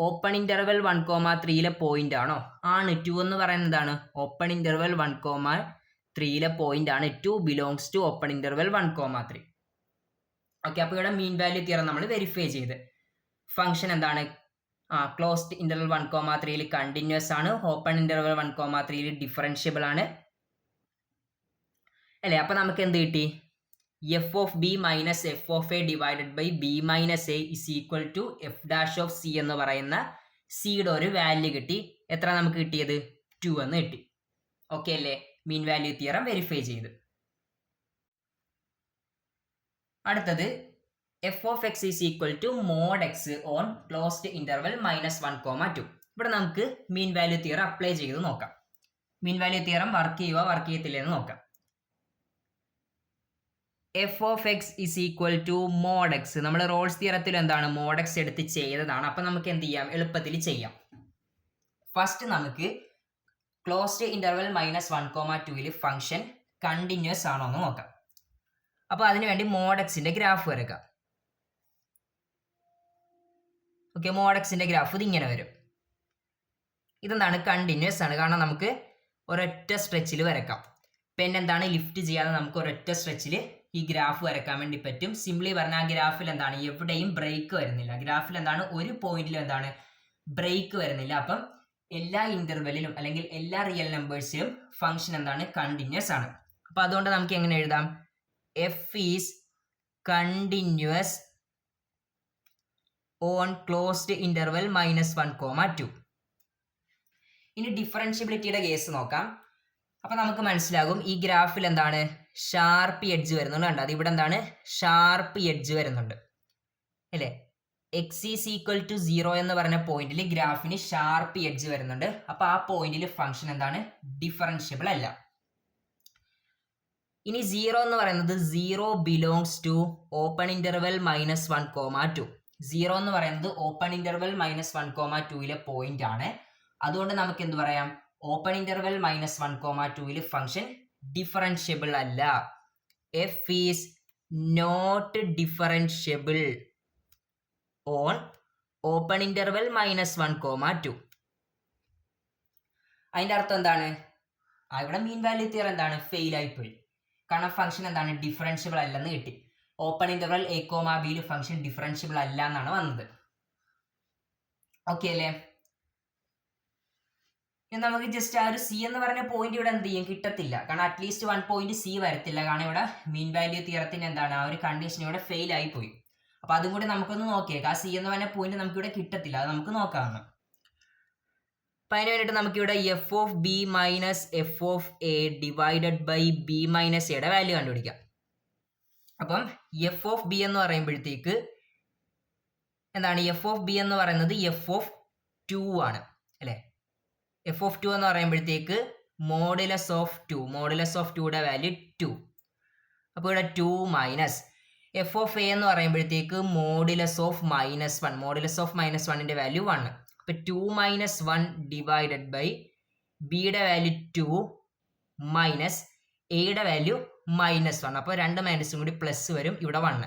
ഓപ്പൺ ഇന്റർവെൽ 1,3യിലെ പോയിന്റ് ആണോ? ആണ്. 2 എന്ന് പറയുന്നതാണ് ഓപ്പൺ ഇന്റർവെൽ 1,3യിലെ പോയിന്റ് ആണ്. 2 belongs to open interval 1,3. Okay, അപ്പോൾ ഇവിടെ മീൻ വാല്യൂ തിയറം നമ്മൾ വെരിഫൈ ചെയ്ത് ഫംഗ്ഷൻ എന്താണ്, ക്ലോസ്ഡ് ഇന്റർവെൽ 1,3യിൽ കണ്ടിന്യൂസ് ആണ്, ഓപ്പൺ ഇന്റർവെൽ 1,3യിൽ ഡിഫറൻഷ്യബിൾ ആണ് അല്ലേ. അപ്പോൾ നമുക്ക് എന്ത് കിട്ടി, F of B minus F of A divided by B minus A is equal to F dash of C എന്ന് പറയുന്ന സിയുടെ ഒരു വാല്യൂ കിട്ടി. എത്ര നമുക്ക് കിട്ടിയത്, 2 എന്ന് കിട്ടി. ഓക്കെ അല്ലേ, മീൻ വാല്യൂ തിയറം വെരിഫൈ ചെയ്ത്. അടുത്തത് F of X is equal to mod X on closed interval -1, 2. ഇവിടെ നമുക്ക് മീൻ വാല്യൂ തിയറം അപ്ലൈ ചെയ്ത് നോക്കാം. മീൻ വാല്യൂ തിയറം വർക്ക് ചെയ്യുക വർക്ക് ചെയ്യത്തില്ല എന്ന് നോക്കാം. F of X is equal to mod X. നമ്മൾ റോൾസ് തിയറത്തിൽ എന്താണ് മോഡ് എക്സ് എടുത്ത് ചെയ്തതാണ്. അപ്പം നമുക്ക് എന്ത് ചെയ്യാം, എളുപ്പത്തിൽ ചെയ്യാം. ഫസ്റ്റ് നമുക്ക് ക്ലോസ്ഡ് ഇന്റർവൽ -1, 2 ഫംഗ്ഷൻ കണ്ടിന്യൂസ് ആണോ എന്ന് നോക്കാം. അപ്പോൾ അതിനുവേണ്ടി മോഡ് എക്സിന്റെ ഗ്രാഫ് വരയ്ക്കാം. ഓക്കെ, മോഡ് എക്സിന്റെ ഗ്രാഫ് ഇതിങ്ങനെ വരും. ഇതെന്താണ്, കണ്ടിന്യൂസ് ആണ്. കാരണം നമുക്ക് ഒരൊറ്റ സ്ട്രെച്ചിൽ വരക്കാം. പെൻ എന്താണ് ലിഫ്റ്റ് ചെയ്യാതെ നമുക്ക് ഒരൊറ്റ സ്ട്രെച്ചിൽ ഈ ഗ്രാഫ് വരക്കാൻ വേണ്ടി പറ്റും. സിംപ്ലി പറഞ്ഞാൽ ആ ഗ്രാഫിൽ എന്താണ് എവിടെയും ബ്രേക്ക് വരുന്നില്ല. ഗ്രാഫിൽ എന്താണ് ഒരു പോയിന്റിലും എന്താണ് ബ്രേക്ക് വരുന്നില്ല. അപ്പം എല്ലാ ഇന്റർവെല്ലിലും അല്ലെങ്കിൽ എല്ലാ റിയൽ നമ്പേഴ്സിലും ഫംഗ്ഷൻ എന്താണ് കണ്ടിന്യൂസ് ആണ്. അപ്പം അതുകൊണ്ട് നമുക്ക് എങ്ങനെ എഴുതാം, F is continuous on closed interval -1, 2. ഇനി ഡിഫറൻഷ്യബിലിറ്റിയുടെ കേസ് നോക്കാം. അപ്പൊ നമുക്ക് മനസ്സിലാകും ഈ ഗ്രാഫിൽ എന്താണ് ഷാർപ്പ് എഡ്ജ് വരുന്നുണ്ട്. കണ്ടോ, അത് ഇവിടെ എന്താണ് ഷാർപ്പ് എഡ്ജ് വരുന്നുണ്ട് അല്ലേ. എക്സ് ഈസ് ഈക്വൽ ടു 0 എന്ന് പറഞ്ഞ പോയിന്റിൽ ഗ്രാഫിന് ഷാർപ്പ് എഡ്ജ് വരുന്നുണ്ട്. അപ്പൊ ആ പോയിന്റിൽ ഫംഗ്ഷൻ എന്താണ് ഡിഫറൻഷ്യബിൾ അല്ല. ഇനി 0 എന്ന് പറയുന്നത് 0 ബിലോങ്സ് ടു ഓപ്പൺ ഇന്റർവൽ -1, 2. 0 എന്ന് പറയുന്നത് ഓപ്പൺ ഇന്റർവൽ -1, 2 പോയിന്റ് ആണ്. അതുകൊണ്ട് നമുക്ക് എന്ത് പറയാം, ഓപ്പൺ ഇന്റർവൽ -1, 2 ഫംഗ്ഷൻ ഡിഫറൻഷ്യബിൾ അല്ല. F is not differentiable on open interval -1, 2. അതിന്റെ അർത്ഥം എന്താണ്, ഇവിടെ മീൻ വാല്യൂ തിയറം എന്താണ് ഫെയിൽ ആയിപ്പോയി. കാരണം ഫംഗ്ഷൻ എന്താണ് ഡിഫറൻഷ്യബിൾ അല്ലെന്ന് കിട്ടി. Open interval a, b function differentiable അല്ല എന്നാണ് വന്നത്. ഓക്കെ അല്ലേ. നമുക്ക് ജസ്റ്റ് ആ ഒരു സി എന്ന് പറഞ്ഞ പോയിന്റ് ഇവിടെ എന്ത് ചെയ്യും, കിട്ടത്തില്ല. കാരണം അറ്റ്ലീസ്റ്റ് 1 പോയിന്റ് സി വരത്തില്ല. കാരണം ഇവിടെ മീൻ വാല്യൂ തിയറത്തിന് എന്താണ് ആ ഒരു കണ്ടീഷൻ ഇവിടെ ഫെയിൽ ആയി പോയി. അപ്പൊ അതും കൂടി നമുക്കൊന്ന് നോക്കിയേക്കാം. ആ സി എന്ന് പറഞ്ഞ പോയിന്റ് നമുക്ക് ഇവിടെ കിട്ടത്തില്ല. അത് നമുക്ക് നോക്കാവുന്ന. അപ്പൊ അതിന് വേണ്ടിയിട്ട് നമുക്കിവിടെ F of B minus F of A divided by B minus എയുടെ വാല്യൂ കണ്ടുപിടിക്കാം. അപ്പം എഫ് ഓഫ് ബി എന്ന് പറയുമ്പോഴത്തേക്ക് എന്താണ്, എഫ് ഓഫ് ബി എന്ന് പറയുന്നത് എഫ് ഓഫ് 2 ആണ് അല്ലെ. എഫ് ഓഫ് 2 എന്ന് പറയുമ്പോഴത്തേക്ക് മോഡുലസ് ഓഫ് 2യുടെ വാല്യൂ 2. അപ്പോൾ ഇവിടെ 2 മൈനസ് എഫ് ഓഫ് എ എന്ന് പറയുമ്പോഴത്തേക്ക് മോഡുലസ് ഓഫ് -1ന്റെ വാല്യൂ 1. അപ്പോൾ 2 - 1 ഡിവൈഡഡ് ബൈ ബിയുടെ വാല്യൂ 2 മൈനസ് എയുടെ വാല്യൂ -1. അപ്പോൾ 2 മൈനസും കൂടി പ്ലസ് വരും. ഇവിടെ 1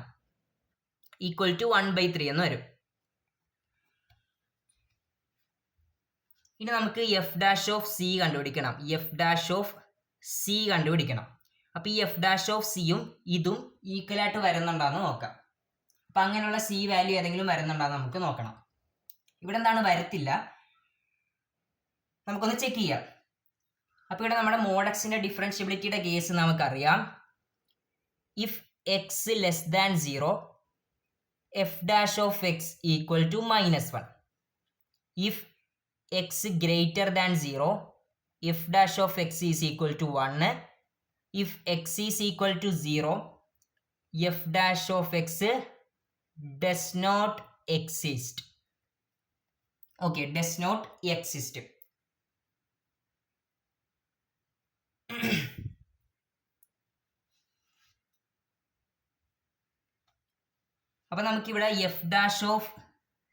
ഈക്വൽ ടു 1/3 എന്ന് വരും. ഇനി നമുക്ക് എഫ് ഡാഷ് ഓഫ് സി കണ്ടുപിടിക്കണം. അപ്പൊ ഈ എഫ് ഡാഷ് ഓഫ് സിയും ഇതും ഈക്വൽ ആയിട്ട് വരുന്നുണ്ടാന്ന് നോക്കാം. അപ്പൊ അങ്ങനെയുള്ള സി വാല്യൂ ഏതെങ്കിലും വരുന്നുണ്ടാന്ന് നമുക്ക് നോക്കണം. ഇവിടെ എന്താണ് വരത്തില്ല, നമുക്കൊന്ന് ചെക്ക് ചെയ്യാം. അപ്പൊ ഇവിടെ നമ്മുടെ മോഡ് എക്സിന്റെ ഡിഫറൻഷ്യബിലിറ്റിയുടെ കേസ് നമുക്കറിയാം. If X less than 0 F dash of X equal to -1. If x greater than 0 f dash of x is equal to 1. if x is equal to 0 f dash of x does not exist. Okay, does not exist. അപ്പൊ നമുക്കിവിടെ F dash of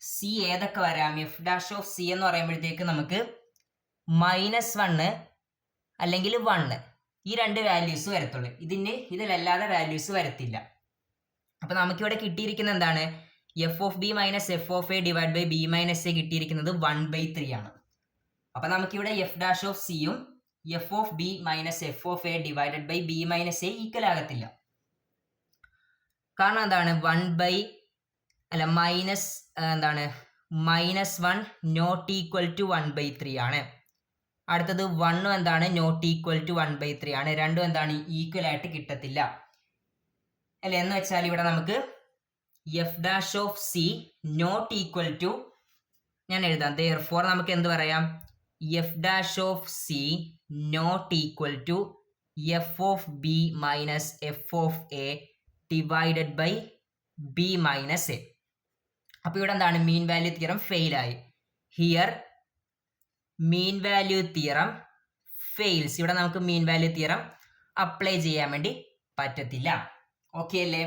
C ഏതൊക്കെ വരാം. F dash of C എന്ന് പറയുമ്പോഴത്തേക്ക് നമുക്ക് -1 അല്ലെങ്കിൽ 1 ഈ 2 values വരത്തുള്ളൂ. ഇതിലല്ലാതെ വാല്യൂസ് വരത്തില്ല. അപ്പൊ നമുക്കിവിടെ കിട്ടിയിരിക്കുന്നത് എന്താണ്, F of B minus F of A divide by B minus A കിട്ടിയിരിക്കുന്നത് 1/3 ആണ്. അപ്പൊ നമുക്കിവിടെ എഫ് ഡാഷ് ഓഫ് സിയും F of B minus F of A divided by B minus A equal ആകത്തില്ല. കാരണം എന്താണ് -1 നോട്ട് ഈക്വൽ ടു 1/3 ആണ്. അടുത്തത് 1 എന്താണ് നോട്ട് ഈക്വൽ ടു 1/3 ആണ്. രണ്ടും എന്താണ് ഈക്വൽ ആയിട്ട് കിട്ടത്തില്ല അല്ലെ. എന്ന് വെച്ചാൽ ഇവിടെ നമുക്ക് F dash of C not equal to, ഞാൻ എഴുതാം, therefore നമുക്ക് എന്ത് പറയാം, F dash of C not equal to F of B minus F of A divided by B minus A. അപ്പോൾ ഇവിടെ എന്താണ് മീൻ വാല്യൂ തിയറം ഫെയിലായി. Here mean value theorem fails. ഇവിടെ നമുക്ക് മീൻ വാല്യൂ തിയറം അപ്ലൈ ചെയ്യാൻ വേണ്ടി പറ്റത്തില്ല. ഓക്കെ അല്ലേ?